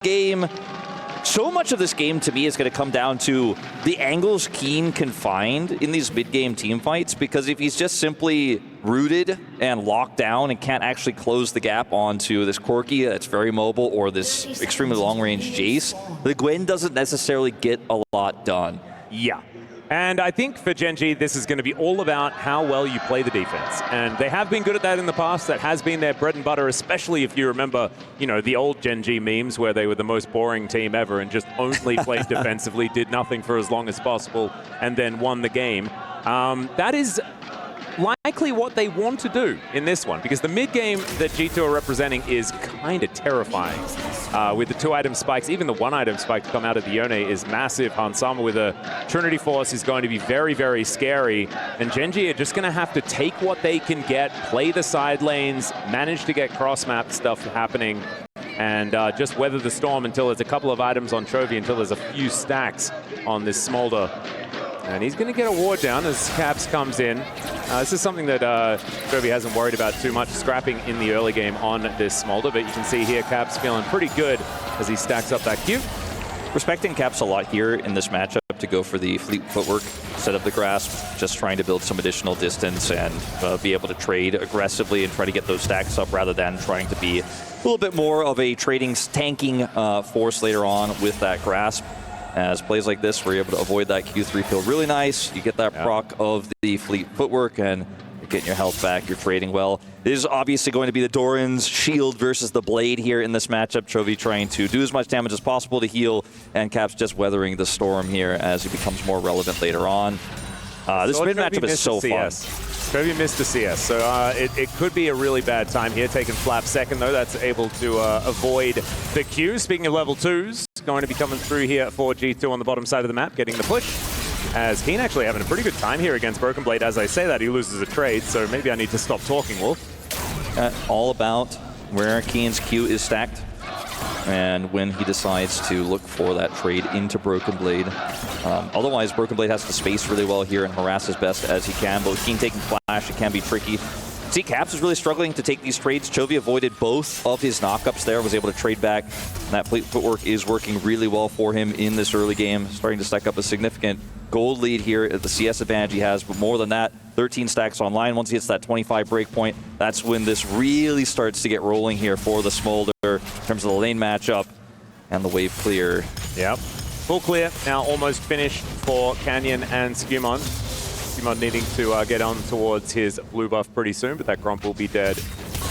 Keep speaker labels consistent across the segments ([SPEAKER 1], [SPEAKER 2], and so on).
[SPEAKER 1] game, so much of this game to me is going to come down to the angles Keen can find in these mid-game team fights, because if he's just simply rooted and locked down and can't actually close the gap onto this Corki that's very mobile or this extremely long-range Jace, the Gwen doesn't necessarily get a lot done.
[SPEAKER 2] Yeah. And I think for Gen.G, this is going to be all about how well you play the defense. And they have been good at that in the past. That has been their bread and butter, especially if you remember, you know, the old Gen.G memes where they were the most boring team ever and just only played defensively, did nothing for as long as possible, and then won the game. That is likely what they want to do in this one, because the mid-game that G2 are representing is kind of terrifying. With the 2-item spikes, even the 1-item spike to come out of the Yone is massive. Hansama with a Trinity Force is going to be very, very scary. And Gen.G are just going to have to take what they can get, play the side lanes, manage to get cross-map stuff happening, and just weather the storm until there's a couple of items on Chovy, until there's a few stacks on this Smolder. And he's going to get a ward down as Caps comes in. This is something that Chovy hasn't worried about too much, scrapping in the early game on this Smolder. But you can see here Caps feeling pretty good as he stacks up that Q.
[SPEAKER 1] Respecting Caps a lot here in this matchup to go for the fleet footwork, set up the grasp, just trying to build some additional distance and be able to trade aggressively and try to get those stacks up rather than trying to be a little bit more of a trading, tanking force later on with that grasp. As plays like this, we're able to avoid that Q3 feel really nice. You get that proc of the fleet footwork and you're getting your health back, you're trading well. It is obviously going to be the Doran's shield versus the Blade here in this matchup. Chovy trying to do as much damage as possible to heal, and Caps just weathering the storm here as he becomes more relevant later on. This mid matchup is so fun.
[SPEAKER 2] Chovy missed the CS, so it could be a really bad time here. Taking Flap second, though, that's able to avoid the Q. Speaking of level 2s, going to be coming through here for G2 on the bottom side of the map, getting the push. As Keen actually having a pretty good time here against Broken Blade. As I say that, he loses a trade, so maybe I need to stop talking, Wolf.
[SPEAKER 1] All about where Keen's Q is stacked, and when he decides to look for that trade into Broken Blade. Otherwise, Broken Blade has to space really well here and harass as best as he can. But with Keen taking flash, it can be tricky. See, Caps is really struggling to take these trades. Chovy avoided both of his knockups there, was able to trade back. And that fleet footwork is working really well for him in this early game, starting to stack up a significant gold lead here at the CS advantage he has. But more than that, 13 stacks online. Once he hits that 25 breakpoint, that's when this really starts to get rolling here for the Smolder in terms of the lane matchup and the wave clear.
[SPEAKER 2] Yep. Full clear now, almost finished for Canyon and Skewmon. Skewmon needing to get on towards his blue buff pretty soon, but that Gromp will be dead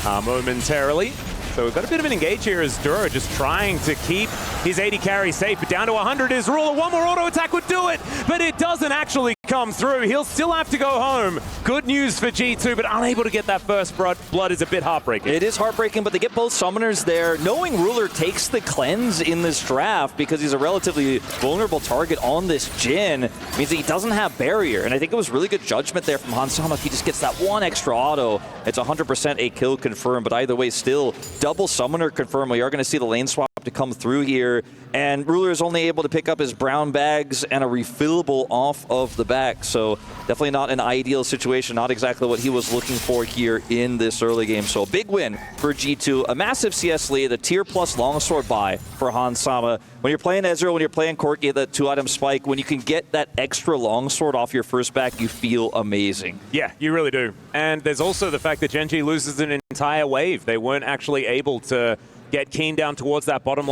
[SPEAKER 2] momentarily. So we've got a bit of an engage here as Duro just trying to keep his 80 carry safe, but down to 100 is Ruler. One more auto attack would do it, but it doesn't actually come through. He'll still have to go home. Good news for G2, but unable to get that first blood is a bit heartbreaking.
[SPEAKER 1] It is heartbreaking, but they get both summoners there. Knowing Ruler takes the cleanse in this draft because he's a relatively vulnerable target on this Jhin means that he doesn't have barrier. And I think it was really good judgment there from Hansama. If he just gets that one extra auto, it's 100% a kill confirmed, but either way, still double summoner confirmed. We are going to see the lane swap to come through here, and Ruler is only able to pick up his brown bags and a refillable off of the back, so definitely not an ideal situation, not exactly what he was looking for here in this early game. So a big win for G2, a massive CS lead, the tier plus longsword buy for Hansama. When you're playing Ezreal, when you're playing Corki, that 2-item spike, when you can get that extra longsword off your first back, you feel amazing.
[SPEAKER 2] Yeah, you really do. And there's also the fact that Gen.G loses an entire wave. They weren't actually able to get Keen down towards that bottom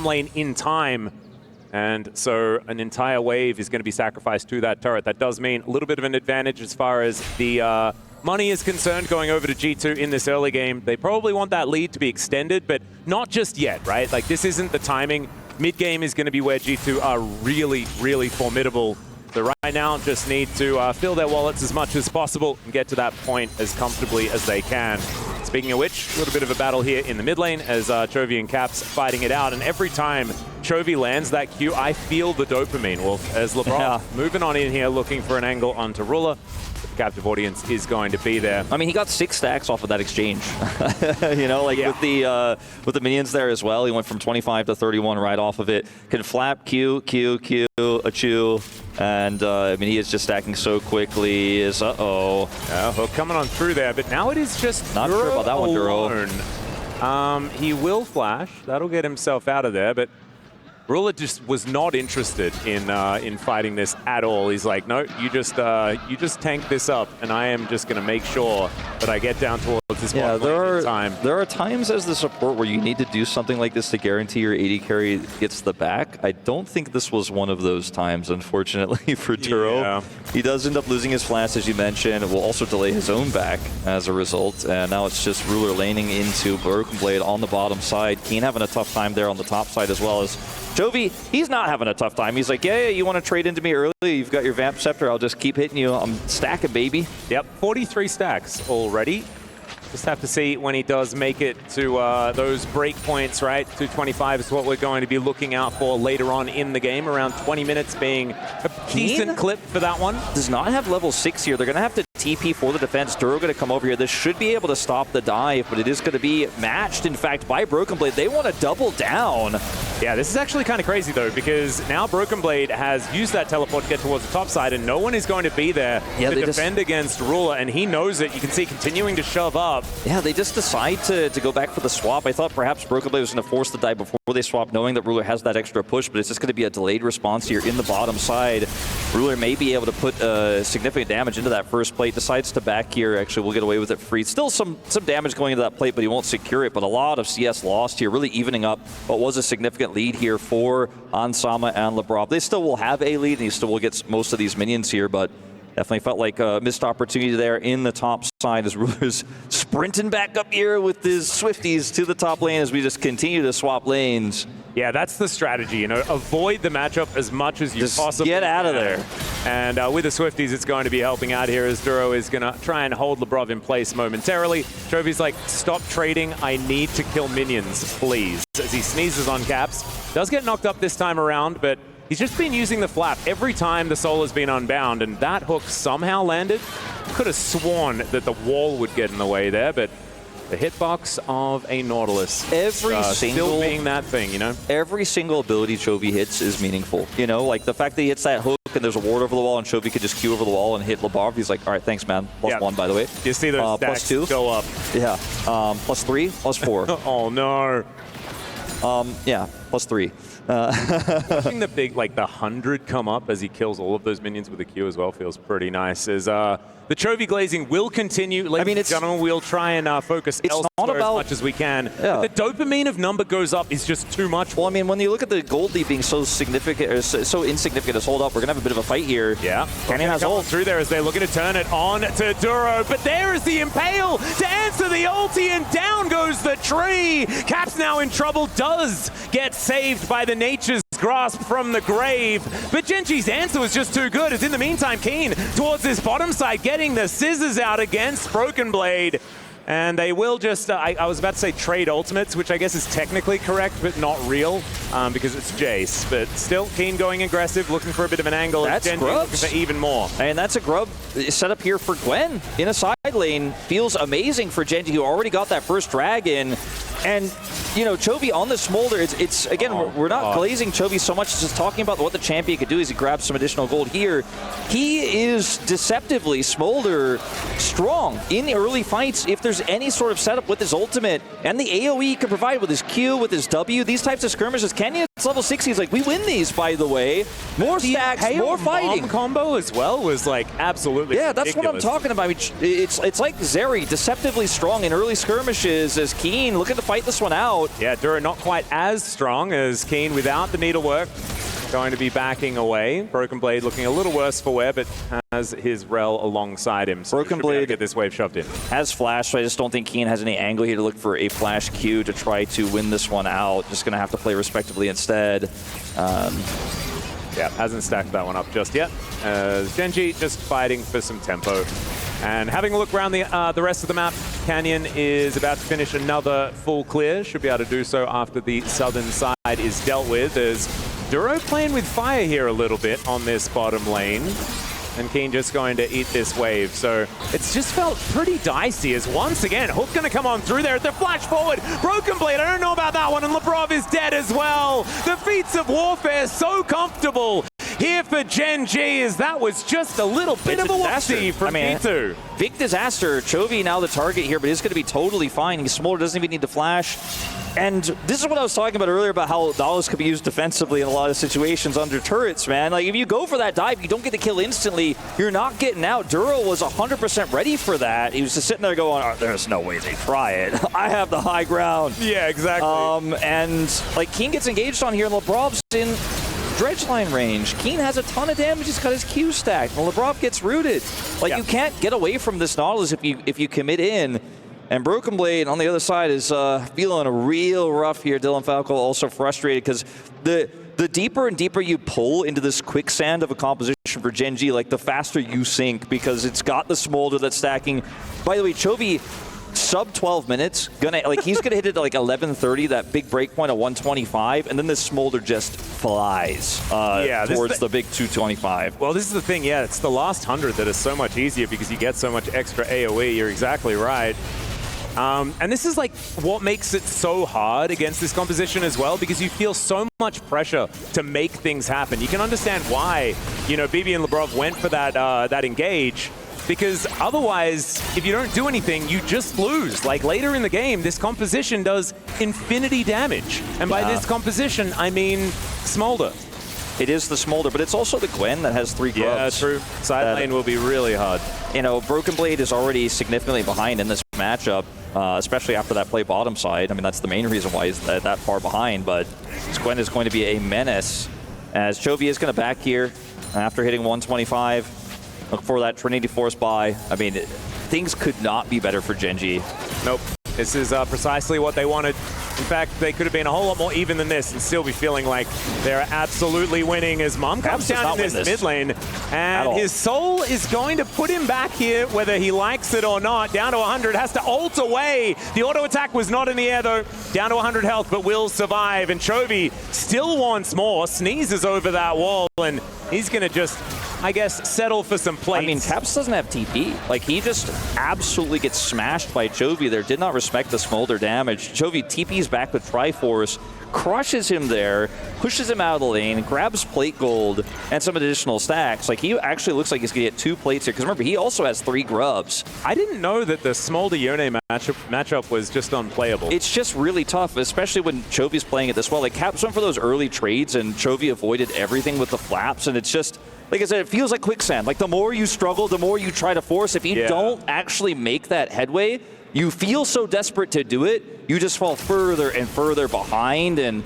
[SPEAKER 2] lane in time. And so an entire wave is going to be sacrificed to that turret. That does mean a little bit of an advantage as far as the money is concerned going over to G2 in this early game. They probably want that lead to be extended, but not just yet, right? Like, this isn't the timing. Mid-game is going to be where G2 are really, really formidable. So right now, just need to fill their wallets as much as possible and get to that point as comfortably as they can. Speaking of which, a little bit of a battle here in the mid lane as Chovy and Caps fighting it out. And every time Chovy lands that Q, I feel the dopamine, Wolf, as LeBron moving on in here, looking for an angle onto Ruler. The captive audience is going to be there.
[SPEAKER 1] I mean, he got 6 stacks off of that exchange. You know, like with the minions there as well. He went from 25 to 31 right off of it. Can flap Q, a chew. And, I mean, he is just stacking so quickly. Hook
[SPEAKER 2] coming on through there, but now it is just
[SPEAKER 1] not
[SPEAKER 2] Duro
[SPEAKER 1] sure about that one, Duro.
[SPEAKER 2] He will flash. That'll get himself out of there, but Ruler just was not interested in fighting this at all. He's like, no, you just tank this up, and I am just going to make sure that I get down towards this bottom lane in time.
[SPEAKER 1] There are times as the support where you need to do something like this to guarantee your AD carry gets the back. I don't think this was one of those times, unfortunately, for Duro.
[SPEAKER 2] Yeah.
[SPEAKER 1] He does end up losing his flash, as you mentioned. It will also delay his own back as a result. And now it's just Ruler laning into Broken Blade on the bottom side. Keen having a tough time there on the top side as well as Chovy. He's not having a tough time. He's like, yeah, you want to trade into me early? You've got your Vamp Scepter. I'll just keep hitting you. I'm stacking, baby.
[SPEAKER 2] Yep, 43 stacks already. Just have to see when he does make it to those break points, right? 225 is what we're going to be looking out for later on in the game. Around 20 minutes being a decent clip for that one.
[SPEAKER 1] Does not have level 6 here. They're going to have to TP for the defense. Duro going to come over here. This should be able to stop the dive, but it is going to be matched, in fact, by Broken Blade. They want to double down.
[SPEAKER 2] Yeah, this is actually kind of crazy, though, because now Broken Blade has used that teleport to get towards the top side, and no one is going to be there to defend against Ruler, and he knows it. You can see continuing to shove up.
[SPEAKER 1] Yeah, they just decide to go back for the swap. I thought perhaps Broken Blade was going to force the dive before they swap, knowing that Ruler has that extra push, but it's just going to be a delayed response here in the bottom side. Ruler may be able to put significant damage into that first plate, decides to back here. Actually, we'll get away with it free. Still some damage going into that plate, but he won't secure it. But a lot of CS lost here, really evening up what was a significant lead here for Ansama and Labrov. They still will have a lead, and he still will get most of these minions here, but definitely felt like a missed opportunity there in the top side as Ruler's sprinting back up here with his Swifties to the top lane as we just continue to swap lanes.
[SPEAKER 2] Yeah, that's the strategy, you know, avoid the matchup as much as you possibly
[SPEAKER 1] get out of there.
[SPEAKER 2] And with the Swifties, it's going to be helping out here as Duro is going to try and hold Labrov in place momentarily. Chovy's like, stop trading. I need to kill minions, please. As he sneezes on Caps. Does get knocked up this time around, but he's just been using the flap every time the soul has been unbound, and that hook somehow landed. Could have sworn that the wall would get in the way there, but the hitbox of a Nautilus still being that thing, you know?
[SPEAKER 1] Every single ability Chovy hits is meaningful. You know, like the fact that he hits that hook and there's a ward over the wall and Chovy could just queue over the wall and hit Labrov. He's like, all right, thanks, man. +1, by the way.
[SPEAKER 2] You see those stacks
[SPEAKER 1] +2
[SPEAKER 2] go up.
[SPEAKER 1] Yeah. +3, +4.
[SPEAKER 2] Oh, no.
[SPEAKER 1] Yeah, +3.
[SPEAKER 2] Watching the big, like the 100 come up as he kills all of those minions with a Q as well feels pretty nice. As the Chovy glazing will continue. Ladies and gentlemen, we'll try and focus elsewhere as much as we can.
[SPEAKER 1] Yeah.
[SPEAKER 2] But the dopamine of number goes up is just too much.
[SPEAKER 1] Well, I mean, when you look at the gold lead being so significant, or so insignificant as hold up, we're going to have a bit of a fight here.
[SPEAKER 2] Yeah.
[SPEAKER 1] Canyon has ult
[SPEAKER 2] through there as they're looking to turn it on to Duro. But there is the Impale to answer the ulti, and down goes the tree. Cap's now in trouble, does get saved by the Nature's Grasp from the grave, but GenG's answer was just too good, as in the meantime, Keen towards this bottom side, getting the scissors out against Broken Blade. And they will just, I was about to say trade ultimates, which I guess is technically correct, but not real, because it's Jace. But still, Keen going aggressive, looking for a bit of an angle.
[SPEAKER 1] That's
[SPEAKER 2] GenG looking for even more. And
[SPEAKER 1] that's a grub set up here for Gwen in a side lane. Feels amazing for GenG, who already got that first dragon. And, you know, Chovy on the Smolder, it's again, we're not glazing Chovy so much as just talking about what the champion could do as he grabs some additional gold here. He is deceptively Smolder strong in the early fights if there's any sort of setup with his ultimate and the AoE he can provide with his Q, with his W, these types of skirmishes. Kenyon's level 60, he's like, we win these, by the way. More stacks, more fighting.
[SPEAKER 2] Combo as well was like absolutely
[SPEAKER 1] that's what I'm talking about. I mean, it's like Zeri, deceptively strong in early skirmishes as Keen looking to fight this one out.
[SPEAKER 2] Yeah, Duro not quite as strong as Keen without the needlework. Going to be backing away. Broken Blade looking a little worse for wear, but has his Rel alongside him. So
[SPEAKER 1] Broken Blade
[SPEAKER 2] get this wave shoved in.
[SPEAKER 1] Has flash, so I just don't think Keen has any angle here to look for a flash Q to try to win this one out. Just going to have to play respectively instead.
[SPEAKER 2] Yeah, hasn't stacked that one up just yet. GenG just fighting for some tempo. And having a look around the rest of the map, Canyon is about to finish another full clear. Should be able to do so after the southern side is dealt with. As Duro playing with fire here a little bit on this bottom lane. And Keen just going to eat this wave. So it's just felt pretty dicey as once again, Hook going to come on through there at the flash forward. Broken Blade, I don't know about that one, and Labrov is dead as well. The feats of warfare so comfortable. here for Gen.G, as that was just a little bit of a whoopsie from G2.
[SPEAKER 1] Big disaster. Chovy now the target here, but he's going to be totally fine. He's smaller, doesn't even need to flash. And this is what I was talking about earlier about how Dallas could be used defensively in a lot of situations under turrets, man. Like, if you go for that dive, you don't get the kill instantly, you're not getting out. Duro was 100% ready for that. He was just sitting there going, oh, there's no way they try it. I have the high ground.
[SPEAKER 2] Yeah, exactly.
[SPEAKER 1] And, like, Keen gets engaged on here, and Lebrob's in dredge line range. Keen has a ton of damage. He's got his Q stacked. And Lebrob gets rooted. Like, you can't get away from this Nautilus if you commit in. And Broken Blade on the other side is feeling a real rough here. Dylan Falco also frustrated because the deeper and deeper you pull into this quicksand of a composition for Gen.G, like the faster you sink because it's got the smolder that's stacking. By the way, Chovy, sub 12 minutes, he's gonna hit it at like 11:30, that big break point of 125, and then this smolder just flies towards the big 225.
[SPEAKER 2] Well, this is the thing, it's the last 100 that is so much easier because you get so much extra AoE. You're exactly right. And this is like what makes it so hard against this composition as well, because you feel so much pressure to make things happen. You can understand why, BB and Lebrov went for that engage, because otherwise, if you don't do anything, you just lose. Like later in the game, this composition does infinity damage. And by this composition, I mean Smolder.
[SPEAKER 1] It is the Smolder, but it's also the Gwen that has 3 grubs.
[SPEAKER 2] Yeah, true. Side lane will be really hard.
[SPEAKER 1] Broken Blade is already significantly behind in this matchup, especially after that play bottom side. I mean, that's the main reason why he's that far behind, but this Gwen is going to be a menace, as Chovy is going to back here after hitting 125. Look for that Trinity Force buy. I mean, things could not be better for Gen.G.
[SPEAKER 2] Nope. This is precisely what they wanted. In fact, they could have been a whole lot more even than this and still be feeling like they're absolutely winning, as Mom comes down in this mid lane. And his soul is going to put him back here, whether he likes it or not. Down to 100, has to ult away. The auto attack was not in the air though. Down to 100 health, but will survive. And Chovy still wants more, sneezes over that wall, and he's going to just, I guess, settle for some plates.
[SPEAKER 1] I mean, Caps doesn't have TP. Like, he just absolutely gets smashed by Chovy there. Did not respect the smolder damage. Chovy TP's back with Triforce, crushes him there, pushes him out of the lane, grabs plate gold and some additional stacks. Like, he actually looks like he's going to get 2 plates here, because remember, he also has 3 grubs.
[SPEAKER 2] I didn't know that the Smolder Yone matchup was just unplayable.
[SPEAKER 1] It's just really tough, especially when Chovy's playing it this well. Like, Caps went for those early trades, and Chovy avoided everything with the flaps, and it's just, like I said, it feels like quicksand. Like, the more you struggle, the more you try to force. If you don't actually make that headway, you feel so desperate to do it, you just fall further and further behind. And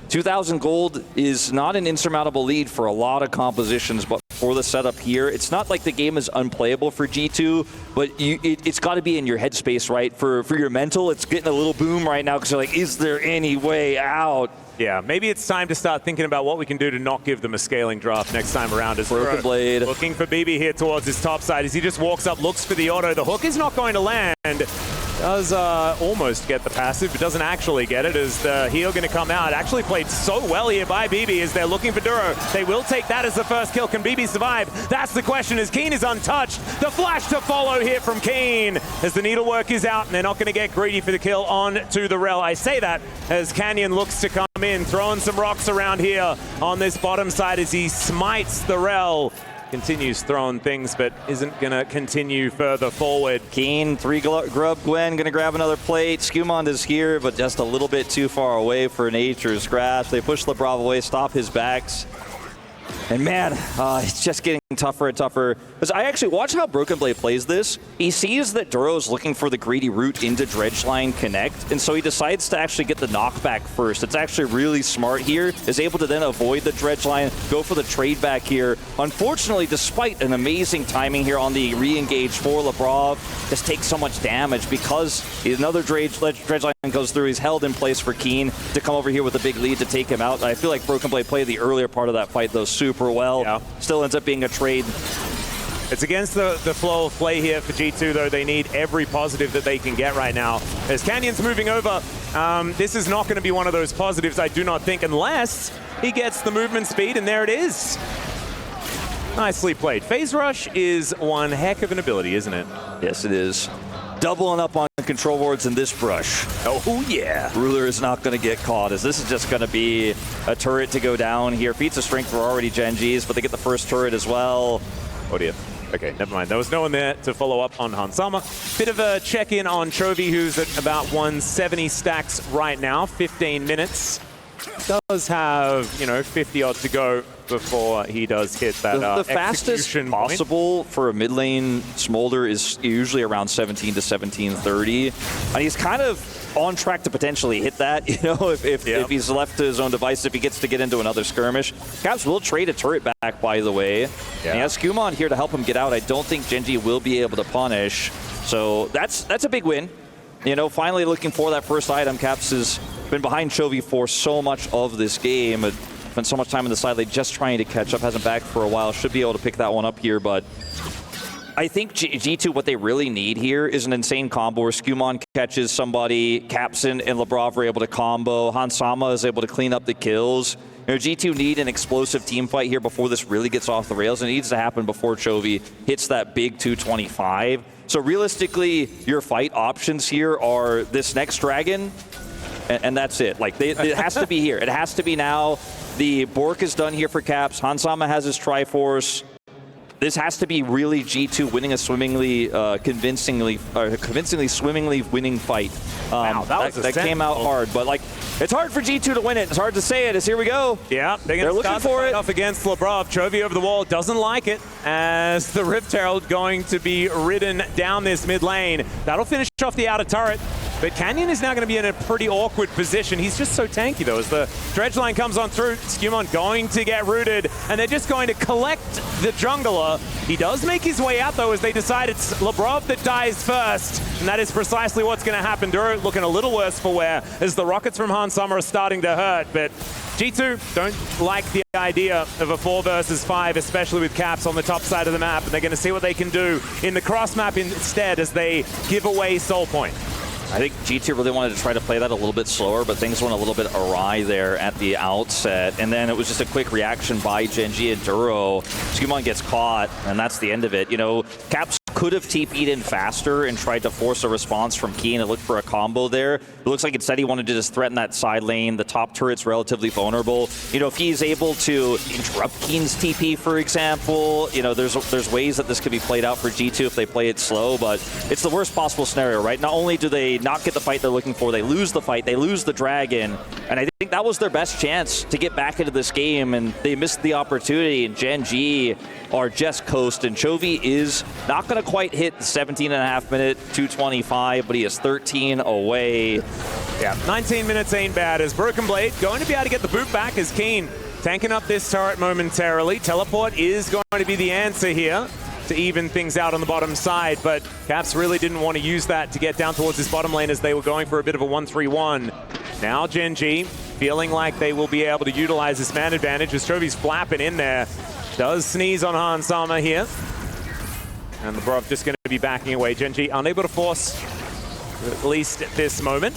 [SPEAKER 1] 2,000 gold is not an insurmountable lead for a lot of compositions, but for the setup here, it's not like the game is unplayable for G2, but it's got to be in your headspace, right? For your mental, it's getting a little boom right now, because you're like, is there any way out?
[SPEAKER 2] Yeah, maybe it's time to start thinking about what we can do to not give them a scaling draft next time around. As
[SPEAKER 1] Broken Blade
[SPEAKER 2] looking for BB here towards his top side as he just walks up, looks for the auto. The hook is not going to land. Does almost get the passive, but doesn't actually get it, as the heal going to come out. Actually played so well here by BB as they're looking for Duro. They will take that as the first kill. Can BB survive? That's the question, as Keen is untouched. The flash to follow here from Keen as the needlework is out, and they're not going to get greedy for the kill on to the Rel. I say that as Canyon looks to come in, throwing some rocks around here on this bottom side as he smites the Rel. Continues throwing things, but isn't going to continue further forward.
[SPEAKER 1] Keen, 3 grub Gwen, going to grab another plate. Skumond is here, but just a little bit too far away for Nature's Grasp. They push Lebrov away, stop his backs. And man, it's just getting tougher and tougher. Because I actually watch how Broken Blade plays this. He sees that Duro's looking for the greedy route into Dredge Line Connect, and so he decides to actually get the knockback first. It's actually really smart here. Is able to then avoid the Dredge Line, go for the trade back here. Unfortunately, despite an amazing timing here on the re-engage for Lebrov, just takes so much damage because another Dredge Line goes through. He's held in place for Keen to come over here with a big lead to take him out. I feel like Broken Blade played the earlier part of that fight, though, super well. Yeah. Still ends up being a trade.
[SPEAKER 2] It's against the flow of play here for G2, though. They need every positive that they can get right now. As Canyon's moving over, this is not going to be one of those positives, I do not think, unless he gets the movement speed, and there it is. Nicely played. Phase Rush is one heck of an ability, isn't it?
[SPEAKER 1] Yes, it is. doubling up on control boards in this brush.
[SPEAKER 2] Oh, yeah.
[SPEAKER 1] Ruler is not going to get caught, as this is just going to be a turret to go down here. Feats of strength were already Gen.G's, but they get the first turret as well.
[SPEAKER 2] Oh, dear. Okay, never mind. There was no one there to follow up on Hansama. Bit of a check-in on Chovy, who's at about 170 stacks right now, 15 minutes. Does have, you know, 50 odd to go before he does hit that
[SPEAKER 1] the fastest possible for a mid lane Smolder is usually around 17 to 17:30, and he's kind of on track to potentially hit that, you know, if he's left to his own device, if he gets to get into another skirmish. Caps will trade a turret back, by the way. Yeah. And he has Kumon here to help him get out. I don't think Gen.G will be able to punish, so that's a big win. You know, finally looking for that first item. Caps has been behind Chovy for so much of this game. Spent so much time on the side lane just trying to catch up. Hasn't backed for a while. Should be able to pick that one up here, but I think G2, what they really need here is an insane combo where Skumon catches somebody, Capson and Labrov are able to combo, Hansama is able to clean up the kills. You know, G2 need an explosive team fight here before this really gets off the rails. It needs to happen before Chovy hits that big 225. So realistically, your fight options here are this next dragon, and that's it. Like, it has to be here. It has to be now. The Bork is done here for Caps. Hansama has his Triforce. This has to be really G2 winning a swimmingly, convincingly swimmingly winning fight.
[SPEAKER 2] Wow, that
[SPEAKER 1] came out hard, but like, it's hard for G2 to win it. It's hard to say it. As here we go.
[SPEAKER 2] Yeah, they're looking for it. Off against Labrov. Chovy over the wall doesn't like it, as the Rift Herald going to be ridden down this mid lane. That'll finish off the outer turret. But Canyon is now going to be in a pretty awkward position. He's just so tanky, though, as the dredge line comes on through. Skumon going to get rooted, and they're just going to collect the jungler. He does make his way out, though, as they decide it's Labrov that dies first, and that is precisely what's going to happen. Duro looking a little worse for wear, as the rockets from Hansama are starting to hurt, but G2 don't like the idea of a 4 versus 5, especially with Caps on the top side of the map, and they're going to see what they can do in the cross map instead as they give away Soul Point.
[SPEAKER 1] I think G2 really wanted to try to play that a little bit slower, but things went a little bit awry there at the outset. And then it was just a quick reaction by Gen.G and Duro. Skumon gets caught, and that's the end of it. You know, Caps could have TP'd in faster and tried to force a response from Keen and look for a combo there. It looks like instead he wanted to just threaten that side lane. The top turret's relatively vulnerable. You know, if he's able to interrupt Keen's TP, for example, you know, there's ways that this could be played out for G2 if they play it slow, but it's the worst possible scenario, right? Not only do they not get the fight they're looking for, they lose the fight, they lose the dragon, and I think that was their best chance to get back into this game, and they missed the opportunity, and Gen.G are just coasting. Chovy is not going to quite hit the 17.5 minute 225, but he is 13 away.
[SPEAKER 2] Yeah, 19 minutes ain't bad, as Broken Blade going to be able to get the boot back as Keen tanking up this turret momentarily. Teleport is going to be the answer here to even things out on the bottom side, but Caps really didn't want to use that to get down towards this bottom lane as they were going for a bit of a 1-3-1. Now Gen.G feeling like they will be able to utilize this man advantage as Chovy's flapping in there. Does sneeze on Hansama here. And the Labrov just going to be backing away. Gen.G unable to force, at least at this moment.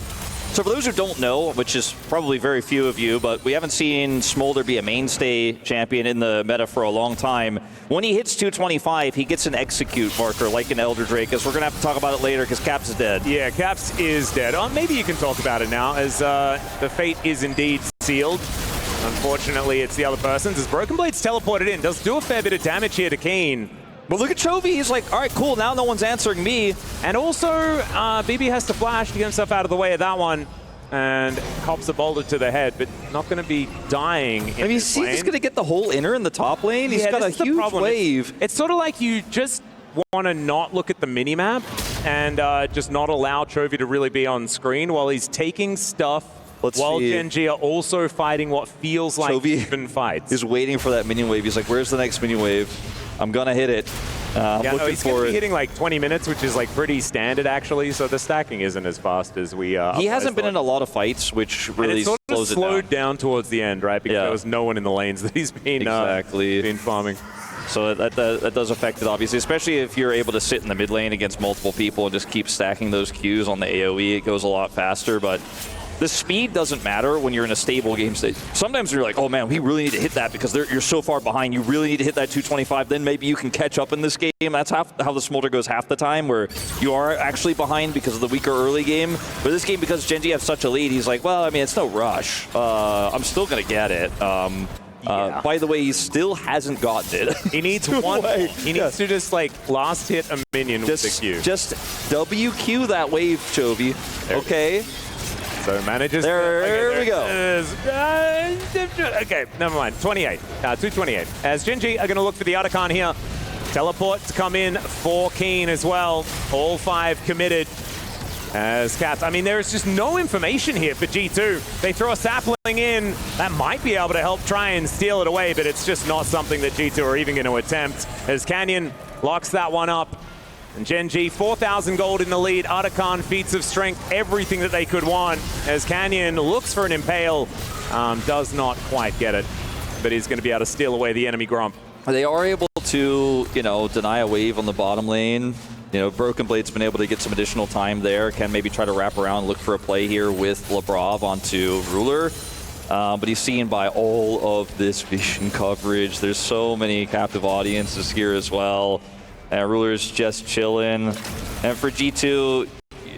[SPEAKER 1] So for those who don't know, which is probably very few of you, but we haven't seen Smolder be a mainstay champion in the meta for a long time. When he hits 225, he gets an execute marker like an Elder Drake, as we're going to have to talk about it later because Caps is dead.
[SPEAKER 2] Yeah, Caps is dead. Maybe you can talk about it now, as the fate is indeed sealed. Unfortunately, it's the other person's, as Broken Blade's teleported in. Does do a fair bit of damage here to Keen.
[SPEAKER 1] But look at Chovy, he's like, all right, cool, now no one's answering me.
[SPEAKER 2] And also, BB has to flash to get himself out of the way of that one. And cops a boulder to the head, but not going to be dying in this lane.
[SPEAKER 1] He's going to get the whole inner in the top lane? He's got a huge wave.
[SPEAKER 2] It's sort of like you just want to not look at the minimap and just not allow Chovy to really be on screen while he's taking stuff. While Gen.G are also fighting what feels like even fights.
[SPEAKER 1] He's waiting for that minion wave. He's like, where's the next minion wave? I'm going to hit it.
[SPEAKER 2] Yeah, no, he's going to be hitting like 20 minutes, which is like pretty standard, actually. So the stacking isn't as fast as we
[SPEAKER 1] He hasn't been in a lot of fights, which really slows it down.
[SPEAKER 2] It slowed down towards the end, right? Because there was no one in the lanes that he's been, been farming.
[SPEAKER 1] So that does affect it, obviously, especially if you're able to sit in the mid lane against multiple people and just keep stacking those Qs on the AoE. It goes a lot faster, but the speed doesn't matter when you're in a stable game state. Sometimes you're like, oh man, we really need to hit that because you're so far behind. You really need to hit that 225. Then maybe you can catch up in this game. That's how the Smolder goes half the time, where you are actually behind because of the weaker early game. But this game, because Gen.G has such a lead, he's like, well, I mean, it's no rush. I'm still going to get it. By the way, he still hasn't gotten it.
[SPEAKER 2] He needs one. He needs to just like last hit a minion with the Q.
[SPEAKER 1] Just WQ that wave, Chovy. Okay.
[SPEAKER 2] So manages.
[SPEAKER 1] There we go.
[SPEAKER 2] Okay, never mind. 28. 228. As Gen.G are going to look for the Otacon here. Teleport to come in for Keen as well. All 5 committed. As Caps, I mean, there's just no information here for G2. They throw a sapling in. That might be able to help try and steal it away, but it's just not something that G2 are even going to attempt. As Canyon locks that one up. And Gen.G, 4,000 gold in the lead. Otacon, feats of strength, everything that they could want. As Canyon looks for an Impale, does not quite get it. But he's going to be able to steal away the enemy Gromp.
[SPEAKER 1] They are able to, deny a wave on the bottom lane. Broken Blade's been able to get some additional time there. Can maybe try to wrap around, look for a play here with Labrov onto Ruler. But he's seen by all of this vision coverage. There's so many captive audiences here as well. Ruler's just chilling. And for G2,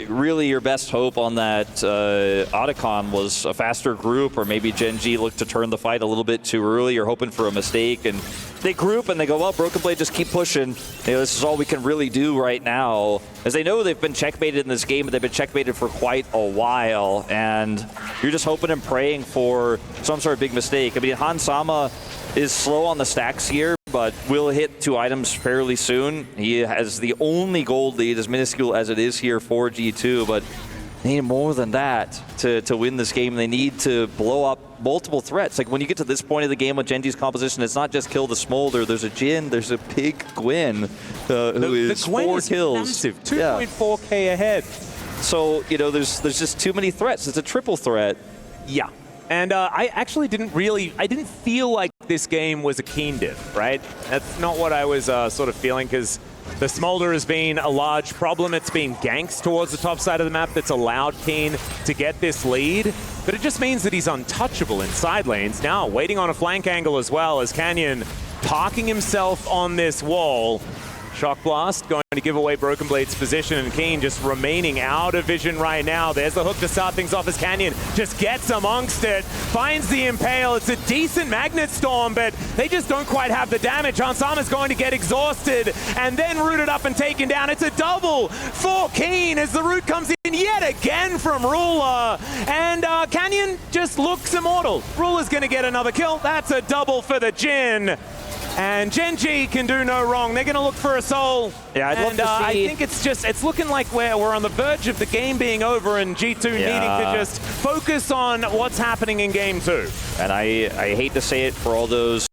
[SPEAKER 1] really your best hope on that Otacon was a faster group, or maybe Gen.G looked to turn the fight a little bit too early. You're hoping for a mistake, and they group and they go, well, Broken Blade, just keep pushing. This is all we can really do right now. As they know they've been checkmated in this game, but they've been checkmated for quite a while, and you're just hoping and praying for some sort of big mistake. I mean, Hansama is slow on the stacks here, but will hit 2 items fairly soon. He has the only gold lead, as minuscule as it is here for G2, but they need more than that to win this game. They need to blow up multiple threats. Like when you get to this point of the game with Gen.G's composition, it's not just kill the Smolder. There's a Jhin, there's a big Gwyn who is 4 kills.
[SPEAKER 2] Massive, 2.4k ahead.
[SPEAKER 1] So, there's just too many threats. It's a triple threat.
[SPEAKER 2] Yeah. And I actually didn't feel like this game was a Keen div, right? That's not what I was sort of feeling, because the Smolder has been a large problem. It's been ganks towards the top side of the map that's allowed Keen to get this lead. But it just means that he's untouchable in side lanes. Now, waiting on a flank angle as well, as Canyon parking himself on this wall. Shock Blast going to give away Broken Blade's position, and Keen just remaining out of vision right now. There's the hook to start things off as Canyon just gets amongst it, finds the Impale. It's a decent Magnet Storm, but they just don't quite have the damage. Hansama's going to get exhausted and then rooted up and taken down. It's a double for Keen as the root comes in yet again from Ruler, and Canyon just looks immortal. Ruler's going to get another kill. That's a double for the Jhin. And Gen.G can do no wrong. They're going to look for a soul.
[SPEAKER 1] Yeah, I'd love to see.
[SPEAKER 2] I think it's looking like we're on the verge of the game being over, and G2 needing to just focus on what's happening in game 2.
[SPEAKER 1] And I hate to say it for all those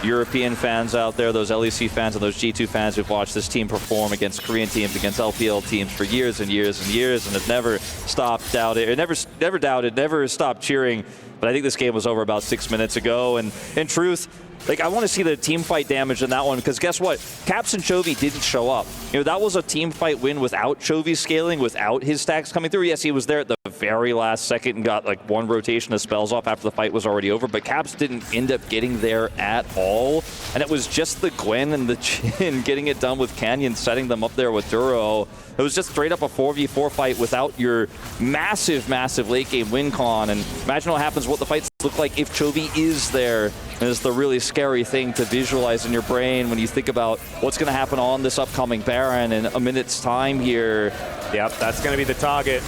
[SPEAKER 1] European fans out there, those LEC fans and those G2 fans who've watched this team perform against Korean teams, against LPL teams for years and years and years, and have never stopped doubting, never doubted, never stopped cheering. But I think this game was over about 6 minutes ago, and in truth, like, I want to see the team fight damage in that one, because guess what? Caps and Chovy didn't show up. That was a team fight win without Chovy scaling, without his stacks coming through. Yes, he was there at the very last second and got like 1 rotation of spells off after the fight was already over, but Caps didn't end up getting there at all. And it was just the Gwen and the Jhin getting it done with Canyon, setting them up there with Duro. It was just straight up a 4v4 fight without your massive, massive late game win con. And imagine what happens, what the fights look like if Chovy is there. And it's the really scary thing to visualize in your brain when you think about what's going to happen on this upcoming Baron in a minute's time here.
[SPEAKER 2] Yep, that's going to be the target,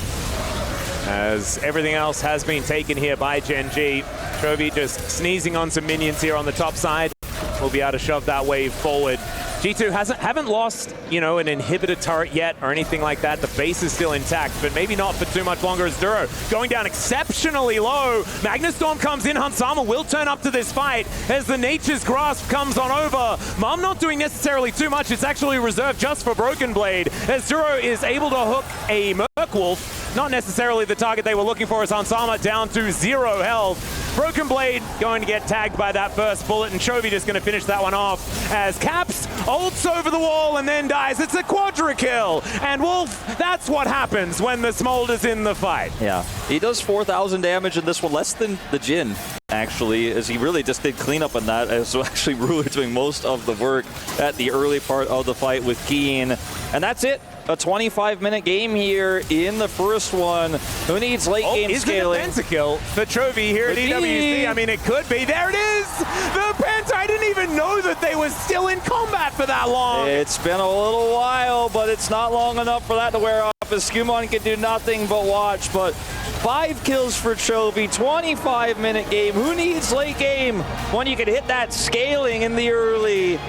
[SPEAKER 2] as everything else has been taken here by Gen.G. Chovy just sneezing on some minions here on the top side. We'll be able to shove that wave forward. G2 haven't lost, an inhibitor turret yet or anything like that. The base is still intact, but maybe not for too much longer as Duro going down exceptionally low. Magnet Storm comes in. Hansama will turn up to this fight as the Nature's Grasp comes on over. Mom not doing necessarily too much. It's actually reserved just for Broken Blade, as Duro is able to hook a Merc Wolf. Not necessarily the target they were looking for, as Hansama down to 0 health. Broken Blade going to get tagged by that first bullet, and Chovy just going to finish that one off as Caps ults over the wall and then dies. It's a quadra kill, and Wolf, that's what happens when the Smolder's in the fight.
[SPEAKER 1] Yeah, he does 4,000 damage in this one, less than the Jin, actually, as he really just did cleanup on that. So actually Ruler doing most of the work at the early part of the fight with Keen. And that's it. A 25-minent game here in the first one. Who needs late game scaling?
[SPEAKER 2] Is it a pentakill for Chovy here at EWC? I mean, it could be. There it is! The penta! I didn't even know that they were still in combat for that long.
[SPEAKER 1] It's been a little while, but it's not long enough for that to wear off, as Skumon can do nothing but watch. But 5 kills for Chovy, 25-minute game. Who needs late game when you can hit that scaling in the early?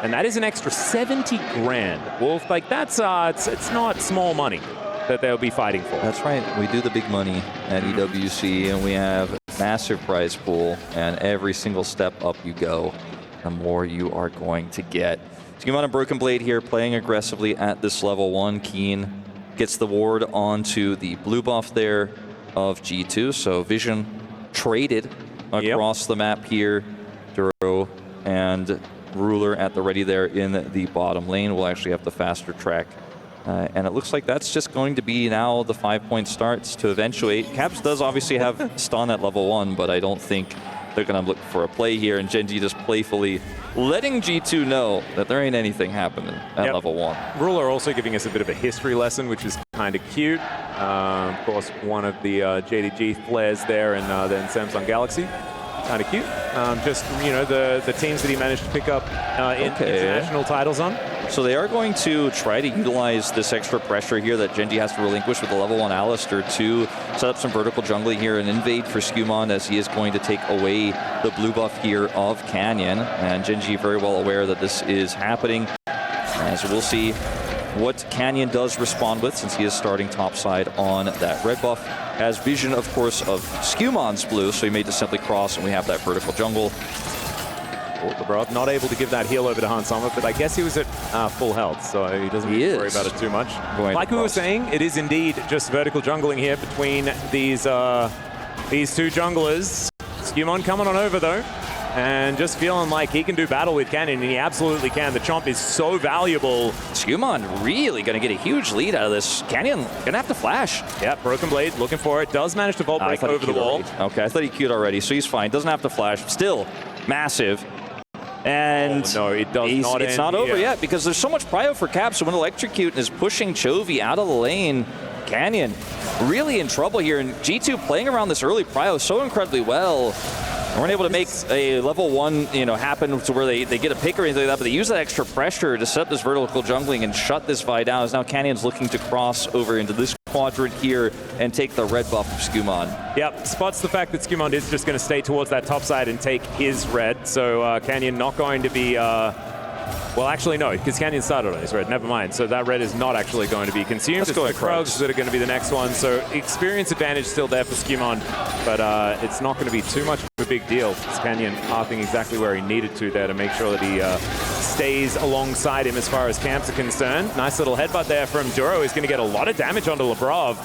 [SPEAKER 2] And that is an extra 70 grand. Wolf, like that's, it's not small money that they'll be fighting for.
[SPEAKER 1] That's right. We do the big money at EWC, and we have a massive prize pool, and every single step up you go, the more you are going to get. Skumon and Broken Blade here playing aggressively at this level 1. Keen gets the ward onto the blue buff there of G2, so Vision traded across the map here. Duro and Ruler at the ready there in the bottom lane. We'll actually have the faster track. And it looks like that's just going to be now the 5-point starts to eventuate. Caps does obviously have stun at level 1, but I don't think they're going to look for a play here. And Gen.G just playfully letting G2 know that there ain't anything happening at level 1.
[SPEAKER 2] Ruler also giving us a bit of a history lesson, which is kind of cute. Of course, one of the Gen.G flares there, and then Samsung Galaxy. Kind of cute. Just, you know, the teams that he managed to pick up international titles on.
[SPEAKER 1] So they are going to try to utilize this extra pressure here that Gen.G has to relinquish with the level 1 Alistair to set up some vertical jungling here and invade for Skumon, as he is going to take away the blue buff here of Canyon. And Gen.G very well aware that this is happening. As we'll see what Canyon does respond with, since he is starting topside on that red buff. As Vision, of course, of Skumon's blue, so he made to simply cross, and we have that vertical jungle.
[SPEAKER 2] Boulevard not able to give that heal over to Hans Sommer, but I guess he was at full health, so he doesn't worry about it too much. Like we were saying, it is indeed just vertical jungling here between these two junglers. Skumon coming on over, though, and just feeling like he can do battle with Canyon, and he absolutely can. The chomp is so valuable.
[SPEAKER 1] Skumon really going to get a huge lead out of this. Canyon going to have to flash.
[SPEAKER 2] Yeah, Broken Blade looking for it. Does manage to vault break over the wall.
[SPEAKER 1] Okay, I thought he queued already, so he's fine. Doesn't have to flash. Still massive. And
[SPEAKER 2] no, it does not.
[SPEAKER 1] It's not over yet, because there's so much prio for Caps. So when Electrocute is pushing Chovy out of the lane, Canyon really in trouble here. And G2 playing around this early prio so incredibly well. Weren't able to make a level 1, happen to where they get a pick or anything like that, but they use that extra pressure to set up this vertical jungling and shut this Vi down, as now Canyon's looking to cross over into this quadrant here and take the red buff of Skumon.
[SPEAKER 2] Yep, spots the fact that Skumon is just going to stay towards that top side and take his red, so Canyon not going to be... well, actually, no, because Canyon started on his red. Never mind. So that red is not actually going to be consumed. It's the Krugs that are going to be the next one. So experience advantage still there for Skumon, but it's not going to be too much of a big deal. It's Canyon pathing exactly where he needed to there to make sure that he stays alongside him as far as camps are concerned. Nice little headbutt there from Duro. He's going to get a lot of damage onto Labrov.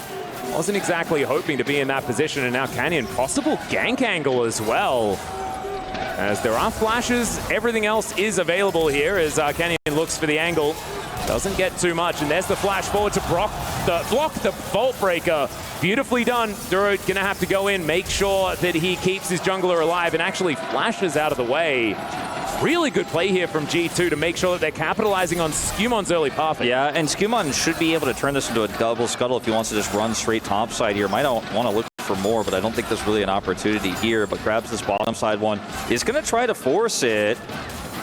[SPEAKER 2] Wasn't exactly hoping to be in that position, and now Canyon, possible gank angle as well. As there are flashes, everything else is available here as Canyon looks for the angle. Doesn't get too much, and there's the flash forward to block the Vault Breaker. Beautifully done. Duro gonna have to go in, make sure that he keeps his jungler alive and actually flashes out of the way. Really good play here from G2 to make sure that they're capitalizing on Skumon's early pathing.
[SPEAKER 1] Yeah, and Skumon should be able to turn this into a double scuttle if he wants to just run straight topside here. Might want to look for more, but I don't think there's really an opportunity here, but grabs this bottom side one. Is going to try to force it.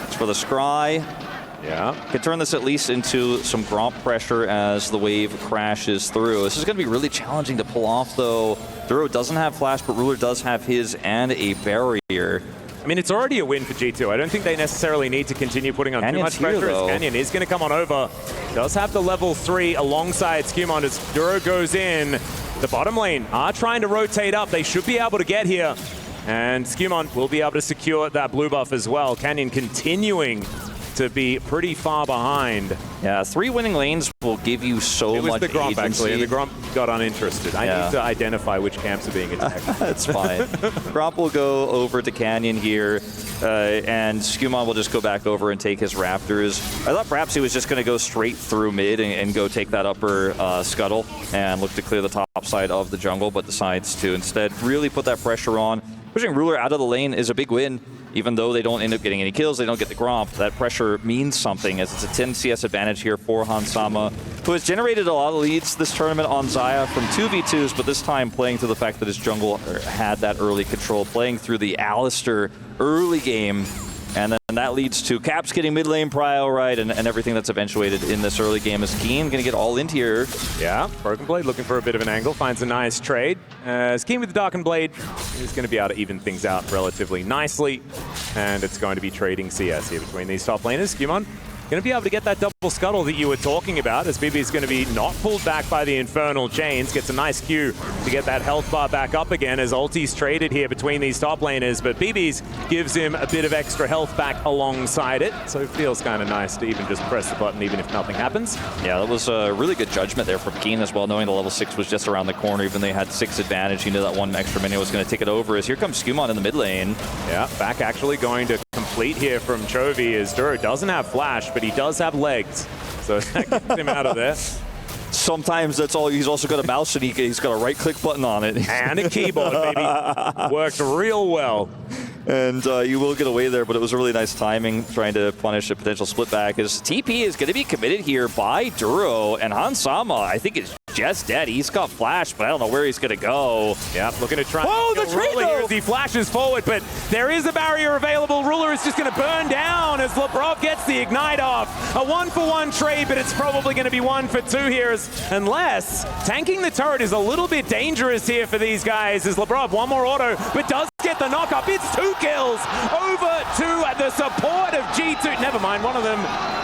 [SPEAKER 1] It's for the Scry.
[SPEAKER 2] Yeah.
[SPEAKER 1] Could turn this at least into some Gromp pressure as the wave crashes through. This is going to be really challenging to pull off, though. Duro doesn't have flash, but Ruler does have his and a barrier.
[SPEAKER 2] I mean, it's already a win for G2. I don't think they necessarily need to continue putting on
[SPEAKER 1] Canyon's
[SPEAKER 2] too much pressure.
[SPEAKER 1] here,
[SPEAKER 2] Canyon is going to come on over. Does have the level 3 alongside Skumon as Duro goes in. The bottom lane are trying to rotate up. They should be able to get here. And Skumon will be able to secure that blue buff as well. Canyon continuing to be pretty far behind.
[SPEAKER 1] Yeah, 3 winning lanes will give you so much agency.
[SPEAKER 2] It was the Gromp, actually, and the Gromp got uninterested. I need to identify which camps are being attacked.
[SPEAKER 1] That's fine. Gromp will go over to Canyon here, and Skumon will just go back over and take his Raptors. I thought perhaps he was just going to go straight through mid and go take that upper scuttle and look to clear the top side of the jungle, but decides to instead really put that pressure on. Pushing Ruler out of the lane is a big win. Even though they don't end up getting any kills, they don't get the Gromp. That pressure means something, as it's a 10 CS advantage here for Hansama, who has generated a lot of leads this tournament on Xayah from 2v2s, but this time playing to the fact that his jungle had that early control, playing through the Alistar early game. And then that leads to Caps getting mid lane prio right, and everything that's eventuated in this early game. Is Keen going to get all into here?
[SPEAKER 2] Yeah, Broken Blade looking for a bit of an angle, finds a nice trade. As Keen with the Darkened Blade is going to be able to even things out relatively nicely. And it's going to be trading CS here between these top laners. Skumon going to be able to get that double scuttle that you were talking about, as BB is going to be not pulled back by the Infernal Chains. Gets a nice Q to get that health bar back up again as ulti's traded here between these top laners, but BB's gives him a bit of extra health back alongside it, so it feels kind of nice to even just press the button even if nothing happens.
[SPEAKER 1] Yeah, that was a really good judgment there from Keen as well, knowing the level 6 was just around the corner. Even though they had 6 advantage, he knew that 1 extra minute was going to take it over, as here comes Skumon in the mid lane.
[SPEAKER 2] Yeah, back actually going to complete here from Chovy, as Duro doesn't have flash, but he does have legs, so that gets him out of there.
[SPEAKER 1] Sometimes that's all. He's also got a mouse, and he's got a right-click button on it.
[SPEAKER 2] And a keyboard, baby. Worked real well.
[SPEAKER 1] And you will get away there, but it was a really nice timing trying to punish a potential split back. His TP is going to be committed here by Duro, and Hansama, I think, is just dead. He's got flash, but I don't know where he's going to go.
[SPEAKER 2] Yeah, looking to try.
[SPEAKER 1] Oh, the trade
[SPEAKER 2] here as he flashes forward, but there is a barrier available. Ruler is just going to burn down as Labrov gets the ignite off. A 1-for-1 trade, but it's probably going to be 1-for-2 here, unless tanking the turret is a little bit dangerous here for these guys, as Labrov, one more auto, but does get the knock up. It's 2 kills over to the support of G2. Never mind, one of them